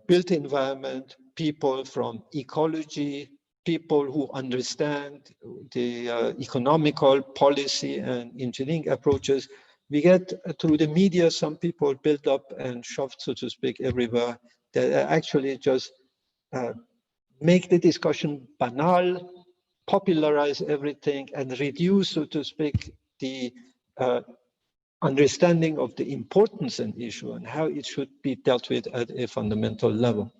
S2: built environment, people from ecology, people who understand the economical policy and engineering approaches, we get through the media some people built up and shoved, so to speak, everywhere that actually just make the discussion banal, popularize everything, and reduce, so to speak, the understanding of the importance and issue and how it should be dealt with at a fundamental level.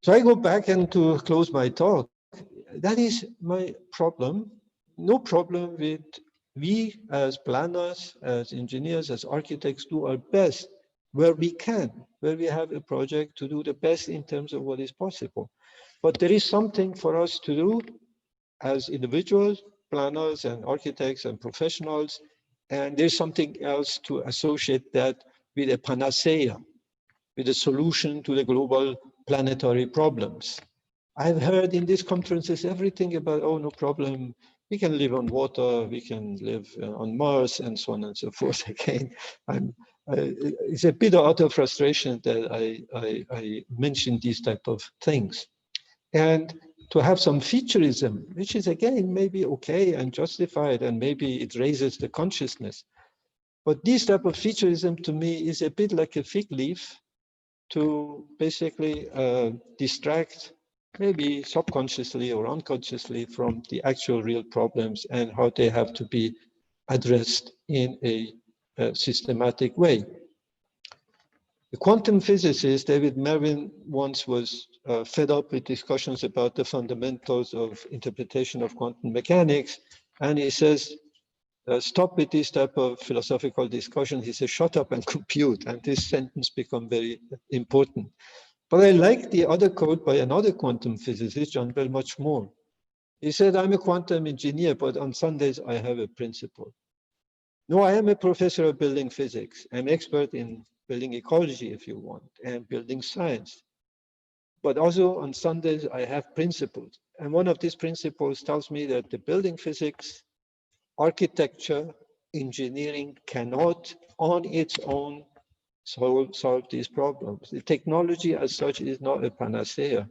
S2: So I go back and to close my talk, that is my problem. No problem with we as planners, as engineers, as architects do our best where we can, where we have a project to do the best in terms of what is possible. But there is something for us to do as individuals, planners and architects and professionals, and there's something else to associate that with a panacea, with a solution to the global planetary problems. I've heard in these conferences everything about, oh, no problem, we can live on water, we can live on Mars, and so on and so forth. Again, it's a bit out of frustration that I mention these type of things. And to have some featureism, which is again maybe okay and justified, and maybe it raises the consciousness. But this type of featureism to me is a bit like a fig leaf to basically distract, maybe subconsciously or unconsciously, from the actual real problems and how they have to be addressed in a systematic way. The quantum physicist David Mervyn once was fed up with discussions about the fundamentals of interpretation of quantum mechanics, and he says, stop with this type of philosophical discussion. He says, shut up and compute, and this sentence becomes very important. But I like the other quote by another quantum physicist, John Bell, much more. He said, I'm a quantum engineer, but on Sundays I have a principle. No, I am a professor of building physics. I'm expert in building ecology, if you want, and building science. But also on Sundays, I have principles. And one of these principles tells me that the building physics, architecture, engineering cannot on its own solve these problems. The technology as such is not a panacea.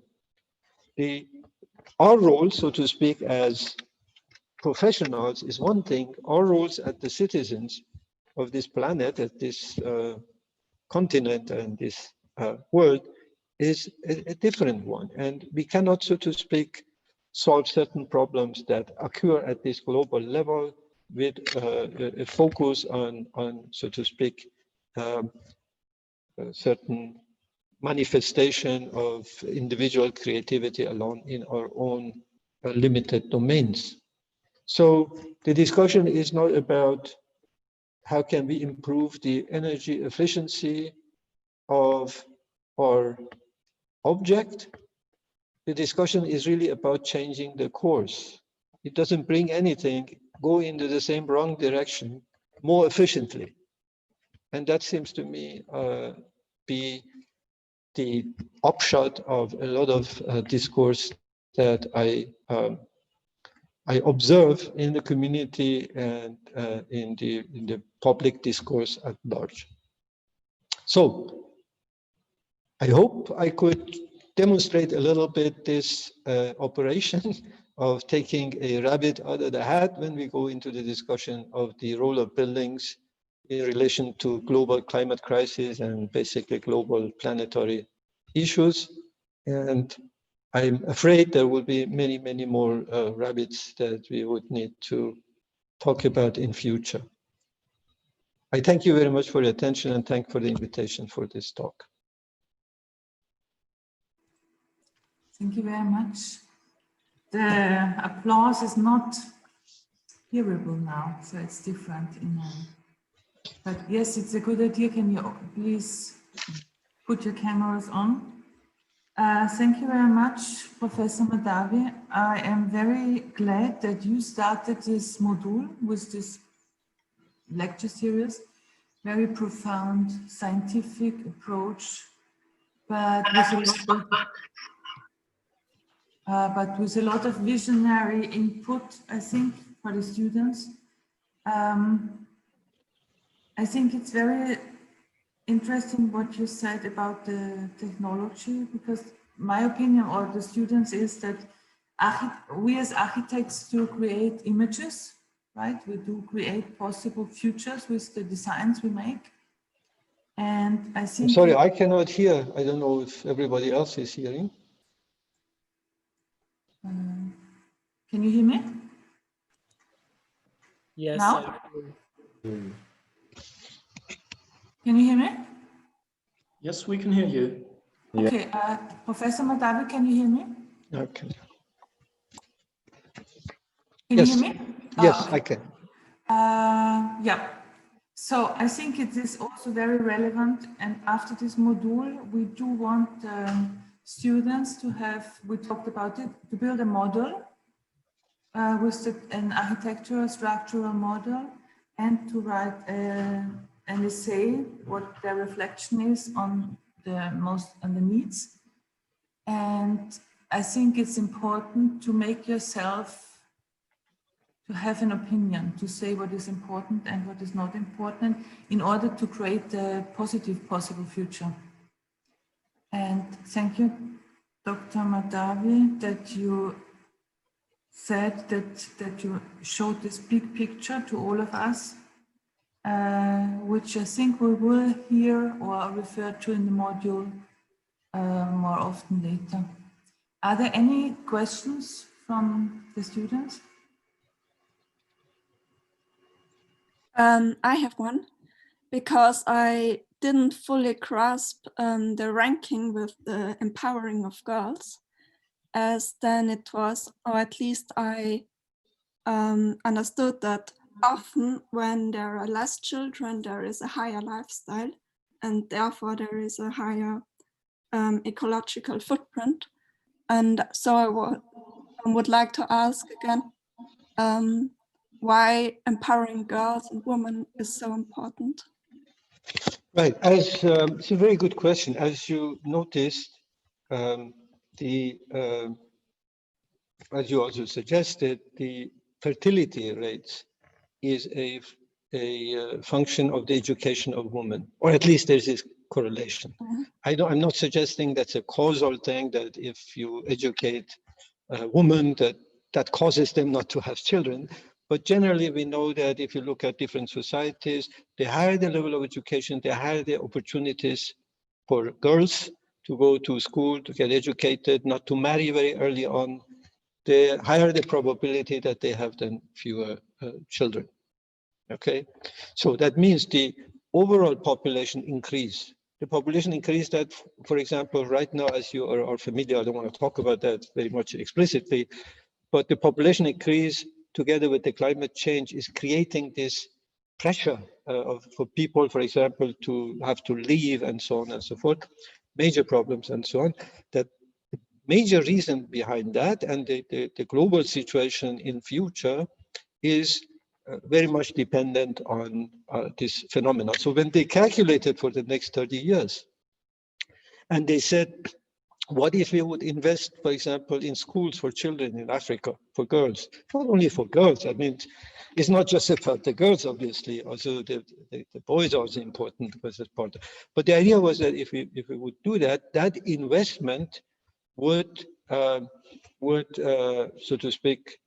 S2: Our role, so to speak, as professionals is one thing. Our roles as the citizens of this planet, at this continent and this world is a different one. And we cannot, so to speak, solve certain problems that occur at this global level with a focus on, so to speak, a certain manifestation of individual creativity alone in our own limited domains. So the discussion is not about how can we improve the energy efficiency of our object. The discussion is really about changing the course. It doesn't bring anything, go into the same wrong direction more efficiently. And that seems to me be the upshot of a lot of discourse that I observe in the community and in the public discourse at large. So I hope I could demonstrate a little bit this operation of taking a rabbit out of the hat when we go into the discussion of the role of buildings in relation to global climate crisis and basically global planetary issues. And I'm afraid there will be many, many more rabbits that we would need to talk about in future. I thank you very much for your attention and thank for the invitation for this talk.
S1: Thank you very much. The applause is not hearable now, so it's different. But yes, it's a good idea. Can you please put your cameras on? Thank you very much, Professor Mahdavi. I am very glad that you started this module with this lecture series. Very profound scientific approach, but with a lot of visionary input, I think, for the students. I think it's very interesting what you said about the technology, because my opinion or the students is that we as architects do create images, right? We do create possible futures with the designs we make. And I think—
S2: I'm sorry, I cannot hear. I don't know if everybody else is hearing.
S1: Can you hear me?
S4: Yes.
S1: Now? Can you hear me?
S3: Yes, we can hear you.
S1: Okay, Professor Mahdavi, can you hear me?
S2: Okay.
S1: Can you hear me?
S2: Yes,
S1: okay.
S2: I can.
S1: Yeah. So I think it is also very relevant. And after this module, we do want students to have, we talked about it, to build a model with an architectural structural model, and to write an essay, what their reflection is on the needs. And I think it's important to make yourself to have an opinion, to say what is important and what is not important in order to create a positive possible future. And thank you, Dr. Mahdavi, that you said that you showed this big picture to all of us, which I think we will hear or refer to in the module more often later. Are there any questions from the students?
S4: I have one, because I didn't fully grasp the ranking with the empowering of girls, as then it was, or at least I understood that often when there are less children, there is a higher lifestyle, and therefore there is a higher ecological footprint. And so I would like to ask again, why empowering girls and women is so important.
S2: Right, it's a very good question. As you noticed, as you also suggested, the fertility rates is a function of the education of women, or at least there's this correlation. I'm not suggesting that's a causal thing, that if you educate a woman that causes them not to have children. But generally, we know that if you look at different societies, the higher the level of education, the higher the opportunities for girls to go to school, to get educated, not to marry very early on, the higher the probability that they have then fewer children. Okay, so that means the overall population increase. The population increase that, for example, right now, as you are familiar, I don't want to talk about that very much explicitly, but the population increase together with the climate change is creating this pressure for people, for example, to have to leave and so on and so forth, major problems and so on. That the major reason behind that and the global situation in future is very much dependent on this phenomenon. So when they calculated for the next 30 years, and they said, what if we would invest, for example, in schools for children in Africa, for girls? Not only for girls, I mean, it's not just about the girls, obviously, also the boys are also important because that's part of it. But the idea was that if we would do that, that investment would, so to speak,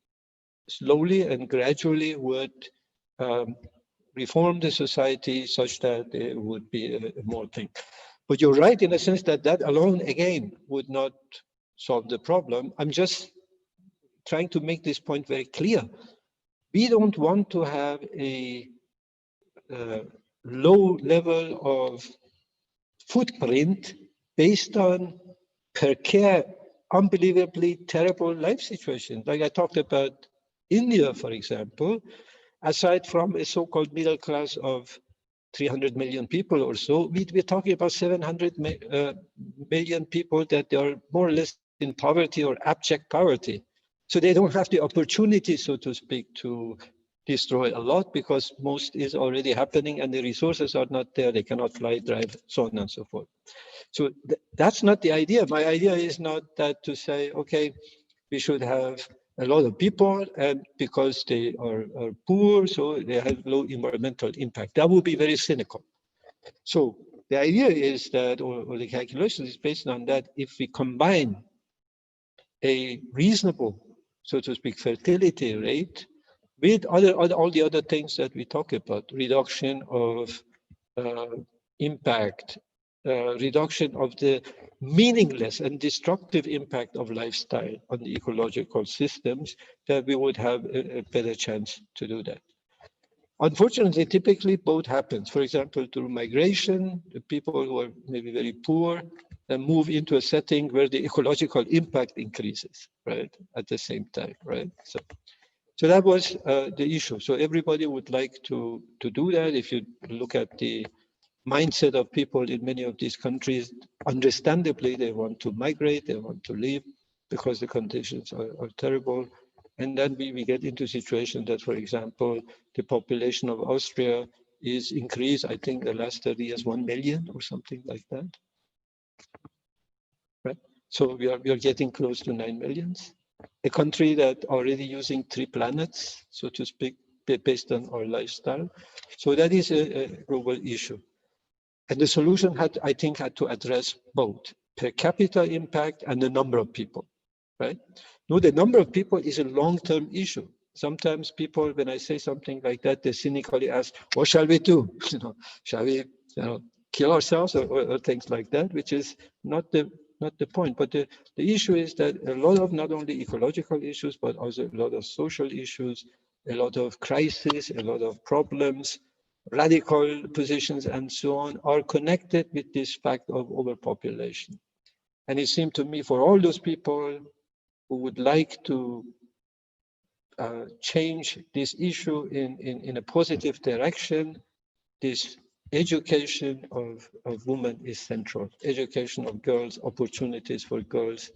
S2: slowly and gradually would reform the society such that there would be a more thing. But you're right in the sense that that alone, again, would not solve the problem. I'm just trying to make this point very clear. We don't want to have a low level of footprint based on precarious, unbelievably terrible life situations. Like I talked about India, for example, aside from a so-called middle class of 300 million people or so, we're talking about 700 million people that are more or less in poverty or abject poverty. So they don't have the opportunity, so to speak, to destroy a lot because most is already happening and the resources are not there. They cannot fly, drive, so on and so forth. So that's not the idea. My idea is not that to say, okay, we should have a lot of people and because they are poor, so they have low environmental impact. That would be very cynical. So the idea is that, or the calculation is based on that, if we combine a reasonable, so to speak, fertility rate with all the other things that we talk about, reduction of impact, reduction of the meaningless and destructive impact of lifestyle on the ecological systems, that we would have a better chance to do that. Unfortunately, typically both happens. For example, through migration, the people who are maybe very poor and move into a setting where the ecological impact increases, right, at the same time, right? So that was the issue. So everybody would like to do that. If you look at the mindset of people in many of these countries, understandably, they want to migrate, they want to leave because the conditions are terrible. And then we get into a situation that, for example, the population of Austria is increased, I think the last 30 years, 1 million or something like that. Right? So we are getting close to 9 millions. A country that already using 3 planets, so to speak, based on our lifestyle. So that is a global issue. And the solution had, I think, had to address both per capita impact and the number of people, right? No, the number of people is a long-term issue. Sometimes people, when I say something like that, they cynically ask, what shall we do? Shall we kill ourselves or things like that, which is not the point. But the issue is that a lot of not only ecological issues, but also a lot of social issues, a lot of crises, a lot of problems, radical positions and so on are connected with this fact of overpopulation. And it seemed to me for all those people who would like to change this issue in a positive direction, this education of women is central. Education of girls, opportunities for girls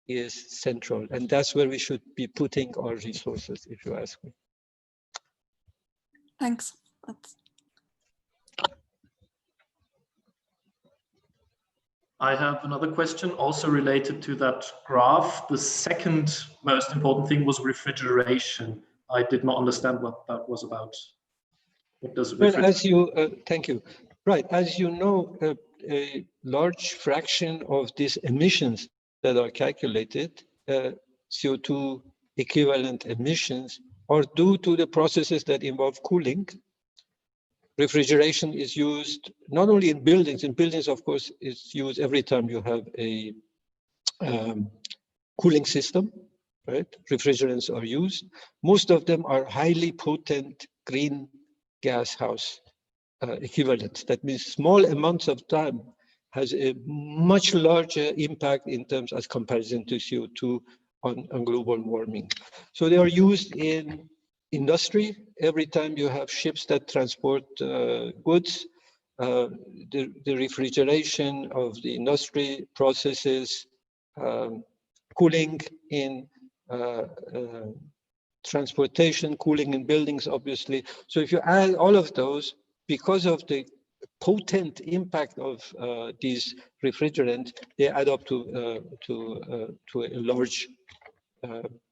S2: is central. And that's where we should be putting our resources, if you ask me.
S4: Thanks.
S3: I have another question also related to that graph. The second most important thing was refrigeration. I did not understand what that was about. What does
S2: well, as you, thank you. Right, as you know, a large fraction of these emissions that are calculated, CO2 equivalent emissions, are due to the processes that involve cooling. Refrigeration is used not only in buildings. In buildings, of course, it's used every time you have a cooling system, right? Refrigerants are used. Most of them are highly potent green gas house equivalent. That means small amounts of time has a much larger impact in terms as comparison to CO2 on global warming. So they are used in industry. Every time you have ships that transport goods, the refrigeration of the industry processes, cooling in transportation, cooling in buildings, obviously. So if you add all of those, because of the potent impact of these refrigerants, they add up to a large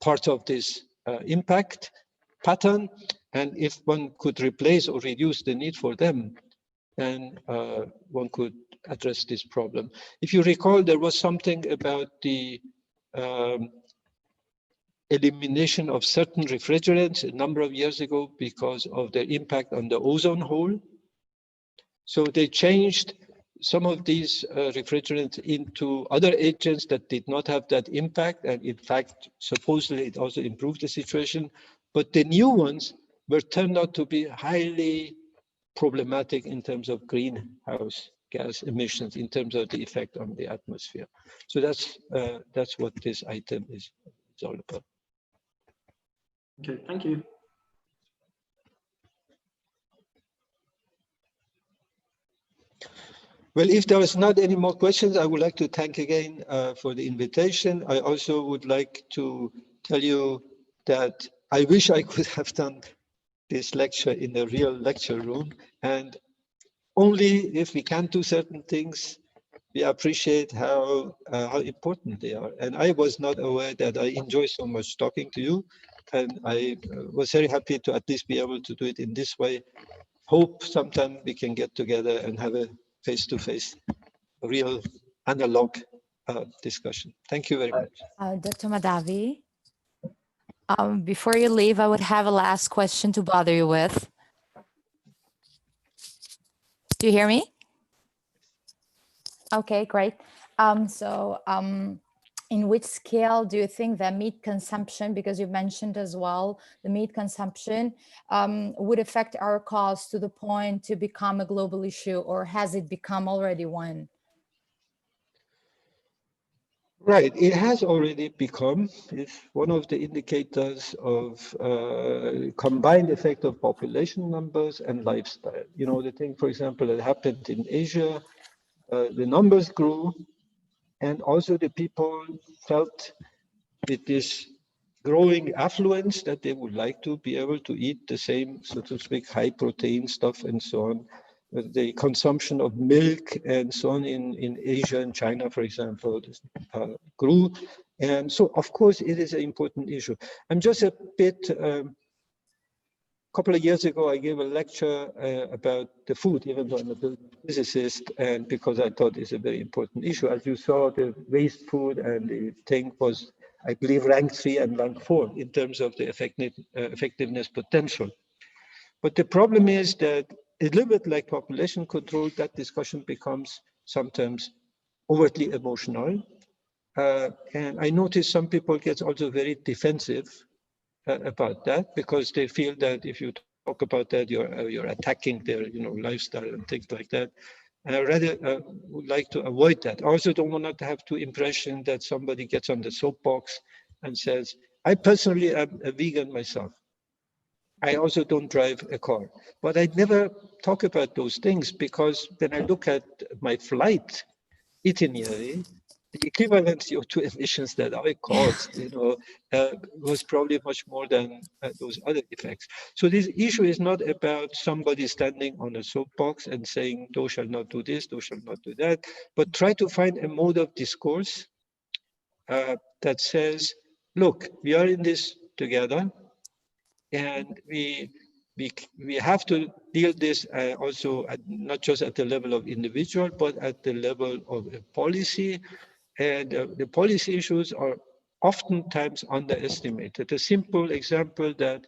S2: part of this impact pattern. And if one could replace or reduce the need for them, then one could address this problem. If you recall, there was something about the elimination of certain refrigerants a number of years ago because of their impact on the ozone hole. So they changed some of these refrigerants into other agents that did not have that impact. And in fact, supposedly it also improved the situation. But the new ones were turned out to be highly problematic in terms of greenhouse gas emissions, in terms of the effect on the atmosphere. So that's what this item is all about.
S3: Okay, thank you.
S2: Well, if there is not any more questions, I would like to thank again for the invitation. I also would like to tell you that I wish I could have done this lecture in a real lecture room, and only if we can do certain things, we appreciate how important they are. And I was not aware that I enjoy so much talking to you, and I was very happy to at least be able to do it in this way. Hope sometime we can get together and have a face-to-face, real analog discussion. Thank you very much.
S5: Dr. Mahdavi, before you leave, I would have a last question to bother you with. Do you hear me? Okay, great. In which scale do you think that meat consumption, because you mentioned as well, the meat consumption would affect our cause to the point to become a global issue, or has it become already one?
S2: Right, it has already become, it's one of the indicators of combined effect of population numbers and lifestyle. You know, the thing, for example, that happened in Asia, the numbers grew, and also the people felt with this growing affluence that they would like to be able to eat the same, so to speak, high protein stuff and so on. The consumption of milk and so on in Asia and China, for example, grew. And so, of course, it is an important issue. I'm just a bit, couple of years ago, I gave a lecture about the food, even though I'm a physicist, and because I thought it's a very important issue. As you saw, the waste food and the thing was, I believe, rank 3 and rank 4 in terms of the effectiveness potential. But the problem is that a little bit like population control, that discussion becomes sometimes overtly emotional. And I notice some people get also very defensive about that, because they feel that if you talk about that, you're attacking their lifestyle and things like that. And I rather would like to avoid that. I also don't want to have the impression that somebody gets on the soapbox and says, I personally am a vegan myself. I also don't drive a car. But I never talk about those things, because when I look at my flight itinerary, the equivalent CO2 emissions that I caused, was probably much more than those other effects. So this issue is not about somebody standing on a soapbox and saying, thou shall not do this, thou shall not do that, but try to find a mode of discourse that says, look, we are in this together, and we have to deal this also not just at the level of individual, but at the level of a policy. And the policy issues are oftentimes underestimated. A simple example that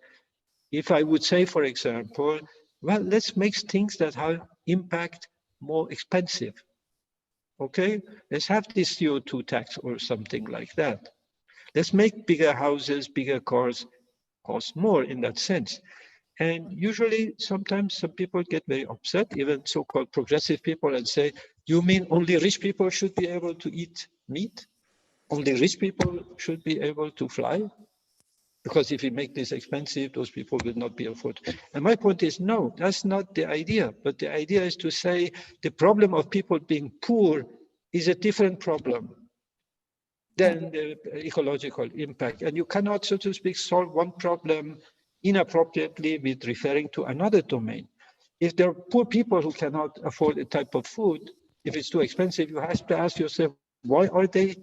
S2: if I would say, for example, well, let's make things that have impact more expensive. Okay, let's have this CO2 tax or something like that. Let's make bigger houses, bigger cars cost more in that sense. And usually, sometimes some people get very upset, even so-called progressive people, and say, you mean only rich people should be able to eat meat? Only rich people should be able to fly? Because if we make this expensive, those people will not be afford. And my point is, no, that's not the idea. But the idea is to say the problem of people being poor is a different problem than the ecological impact. And you cannot, so to speak, solve one problem inappropriately with referring to another domain. If there are poor people who cannot afford a type of food, if it's too expensive, you have to ask yourself, why are they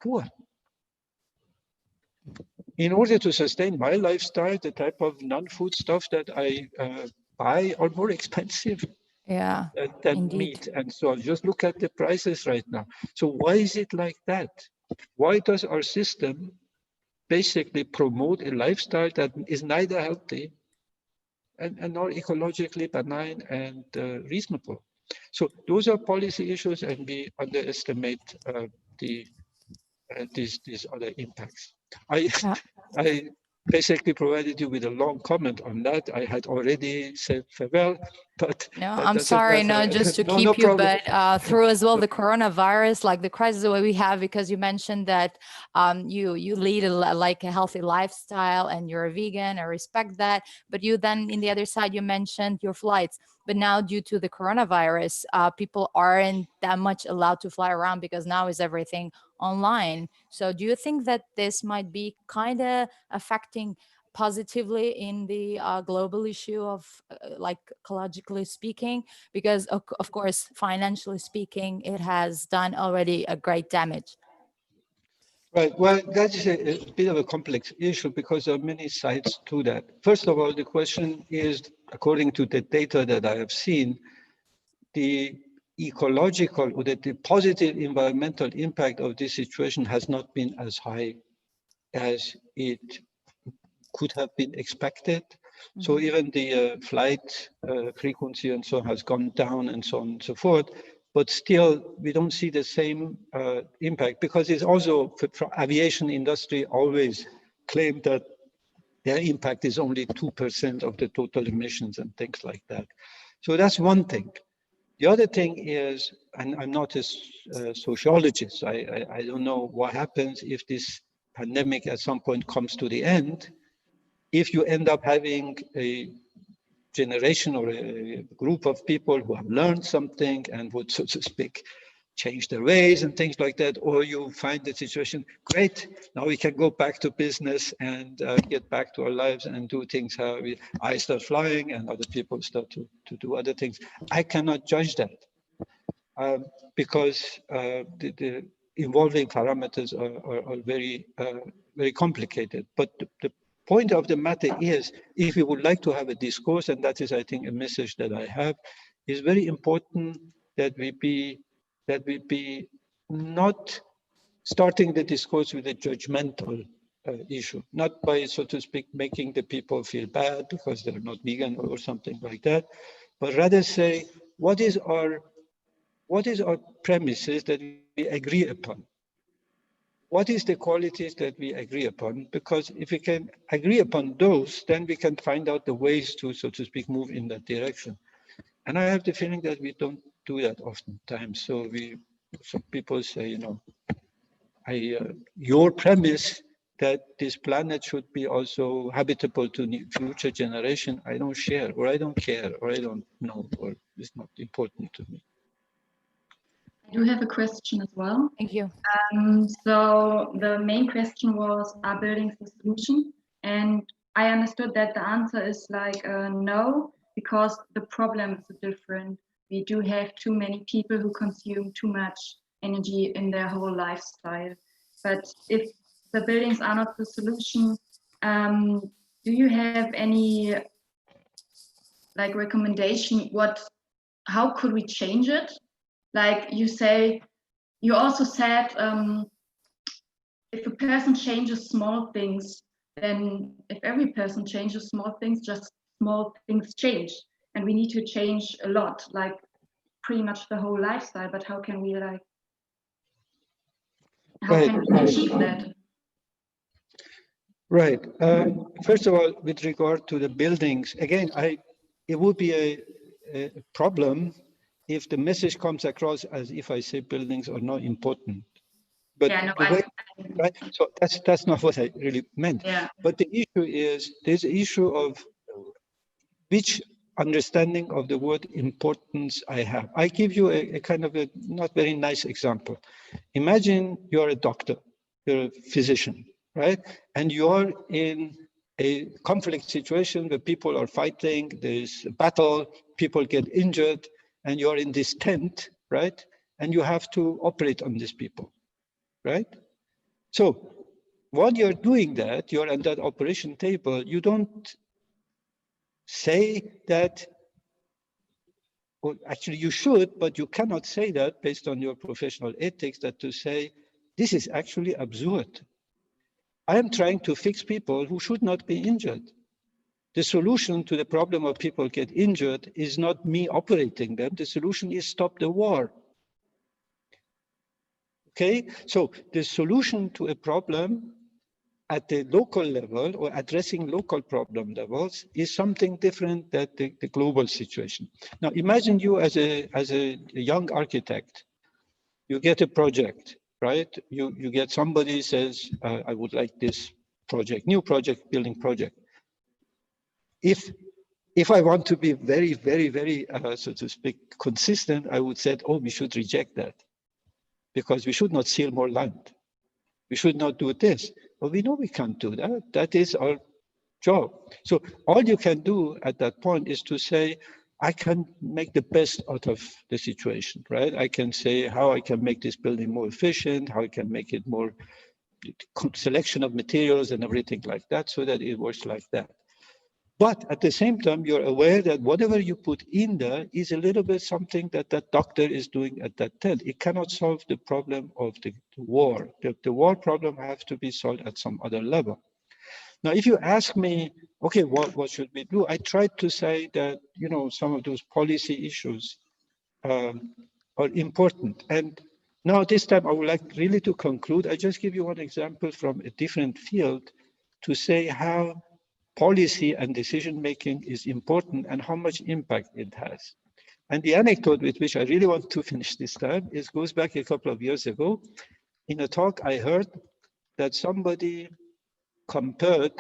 S2: poor? In order to sustain my lifestyle, the type of non-food stuff that I buy are more expensive than meat and so on. Just look at the prices right now. So why is it like that? Why does our system basically promote a lifestyle that is neither healthy and nor ecologically benign and reasonable? So those are policy issues, and we underestimate these other impacts. I basically provided you with a long comment on that. I had already said farewell, but
S5: no, I'm sorry, no, just to keep you, but through as well the coronavirus, like the crisis that we have, because you mentioned that you lead like a healthy lifestyle and you're a vegan. I respect that, but you then in the other side you mentioned your flights. But now due to the coronavirus, people aren't that much allowed to fly around because now is everything online. So do you think that this might be kind of affecting positively in the global issue of like ecologically speaking? Because of course, financially speaking, it has done already a great damage.
S2: Right. Well, that's a bit of a complex issue because there are many sides to that. First of all, the question is, according to the data that I have seen, the ecological or the positive environmental impact of this situation has not been as high as it could have been expected. Mm-hmm. So even the flight frequency and so on has gone down and so on and so forth. But still, we don't see the same impact because it's also for aviation industry always claimed that their impact is only 2% of the total emissions and things like that. So that's one thing. The other thing is, and I'm not a sociologist, I don't know what happens if this pandemic at some point comes to the end, if you end up having a generation or a group of people who have learned something and would, so to speak, change their ways and things like that, or you find the situation, great, now we can go back to business and get back to our lives and do things how I start flying and other people start to do other things. I cannot judge that because the involving parameters are very, very complicated. But the point of the matter is, if we would like to have a discourse, and that is, I think, a message that I have, is very important that we be not starting the discourse with a judgmental issue, not by, so to speak, making the people feel bad because they're not vegan or something like that, but rather say, what is our premises that we agree upon? What is the qualities that we agree upon? Because if we can agree upon those, then we can find out the ways to, so to speak, move in that direction. And I have the feeling that we don't do that oftentimes. So some people say, you know, your premise that this planet should be also habitable to future generation, I don't share, or I don't care, or I don't know, or it's not important to me.
S6: I do have a question as well.
S5: Thank you.
S6: So the main question was, are buildings the solution? And I understood that the answer is like no, because the problems are different. We do have too many people who consume too much energy in their whole lifestyle. But if the buildings are not the solution, do you have any like recommendation? How could we change it? Like you also said, if a person changes small things, then if every person changes small things, just small things change. And we need to change a lot, like pretty much the whole lifestyle. But how can we can we achieve that?
S2: Right. First of all, with regard to the buildings, again, it would be a problem if the message comes across as if I say buildings are not important. But
S6: yeah, no,
S2: right? So that's not what I really meant.
S6: Yeah.
S2: But the issue is, there's an issue of which understanding of the word importance I have. I give you a kind of a not very nice example. Imagine you're a doctor, you're a physician, right? And you're in a conflict situation where people are fighting, there's a battle, people get injured, and you're in this tent, right? And you have to operate on these people, right? So while you're doing that, you're on that operation table, you don't say that, or actually you should, but you cannot say that based on your professional ethics, that to say, this is actually absurd. I am trying to fix people who should not be injured. The solution to the problem of people get injured is not me operating them. The solution is stop the war. Okay, so the solution to a problem at the local level or addressing local problem levels is something different than the global situation. Now, imagine you as a young architect, you get a project, right? You get somebody says, I would like this project, new project, building project. If I want to be very, very, very, so to speak, consistent, I would say, oh, we should reject that because we should not seal more land. We should not do this. But we know we can't do that. That is our job. So all you can do at that point is to say, I can make the best out of the situation, right? I can say how I can make this building more efficient, how I can make it more selection of materials and everything like that, so that it works like that. But at the same time, you're aware that whatever you put in there is a little bit something that that doctor is doing at that tent. It cannot solve the problem of the war. The war problem has to be solved at some other level. Now, if you ask me, okay, what should we do? I tried to say that, you know, some of those policy issues are important. And now this time I would like really to conclude. I just give you one example from a different field to say how policy and decision-making is important and how much impact it has. And the anecdote with which I really want to finish this time goes back a couple of years ago. In a talk, I heard that somebody compared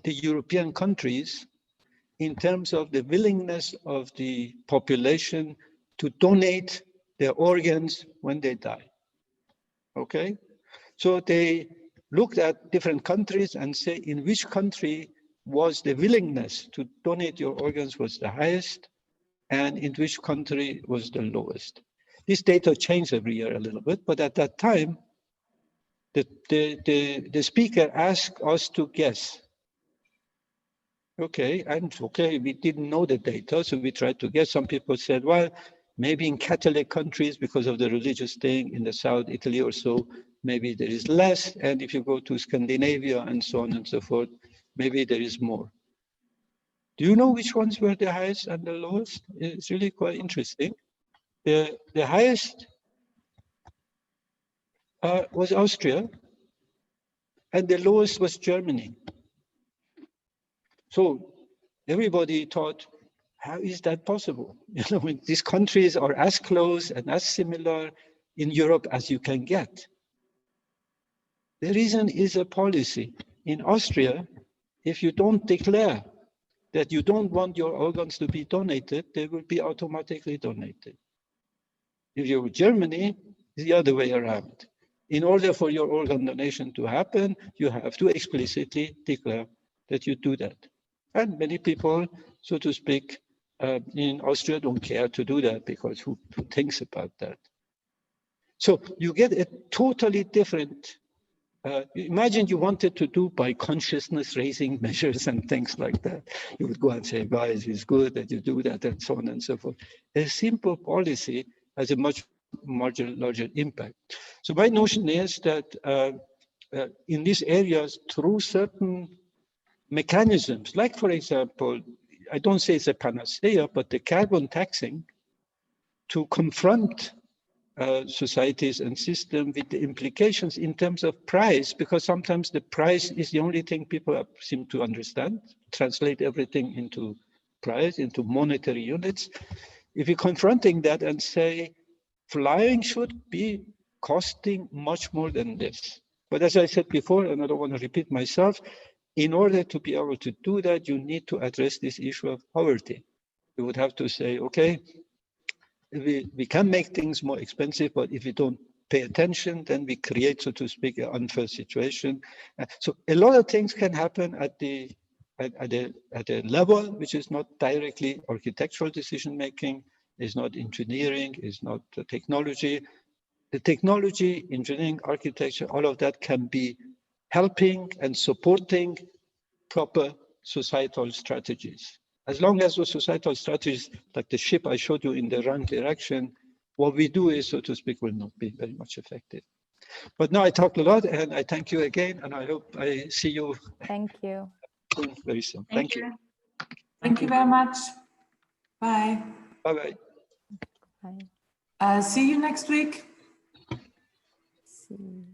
S2: the European countries in terms of the willingness of the population to donate their organs when they die. Okay? So they looked at different countries and say in which country was the willingness to donate your organs was the highest and in which country was the lowest. This data changes every year a little bit, but at that time, the speaker asked us to guess. Okay, and okay, we didn't know the data, so we tried to guess. Some people said, well, maybe in Catholic countries, because of the religious thing in the South, Italy or so, maybe there is less. And if you go to Scandinavia and so on and so forth, maybe there is more. Do you know which ones were the highest and the lowest? It's really quite interesting. The highest was Austria, and the lowest was Germany. So everybody thought, how is that possible? You know, when these countries are as close and as similar in Europe as you can get. The reason is a policy. In Austria, if you don't declare that you don't want your organs to be donated, they will be automatically donated. If you're Germany, it's the other way around. In order for your organ donation to happen, you have to explicitly declare that you do that. And many people, so to speak, in Austria don't care to do that because who thinks about that? So you get a totally different, imagine you wanted to do by consciousness raising measures and things like that. You would go and say, guys, it's good that you do that and so on and so forth. A simple policy has a much larger impact. So my notion is that in these areas, through certain mechanisms, like for example, I don't say it's a panacea, but the carbon taxing to confront societies and systems with the implications in terms of price, because sometimes the price is the only thing people seem to understand, translate everything into price, into monetary units. If you're confronting that and say, flying should be costing much more than this. But as I said before, and I don't want to repeat myself, in order to be able to do that, you need to address this issue of poverty. You would have to say, okay, we can make things more expensive, but if we don't pay attention, then we create, so to speak, an unfair situation. So a lot of things can happen at a level which is not directly architectural decision making, is not engineering, is not technology. The technology, engineering, architecture, all of that can be helping and supporting proper societal strategies. As long as those societal strategies, like the ship I showed you in the wrong direction, what we do is, so to speak, will not be very much effective. But now I talked a lot, and I thank you again, and I hope I see you.
S5: Thank you.
S2: Very soon. Thank you.
S1: Thank you very much. Bye.
S2: Bye-bye.
S5: Bye.
S1: See you next week.
S5: See.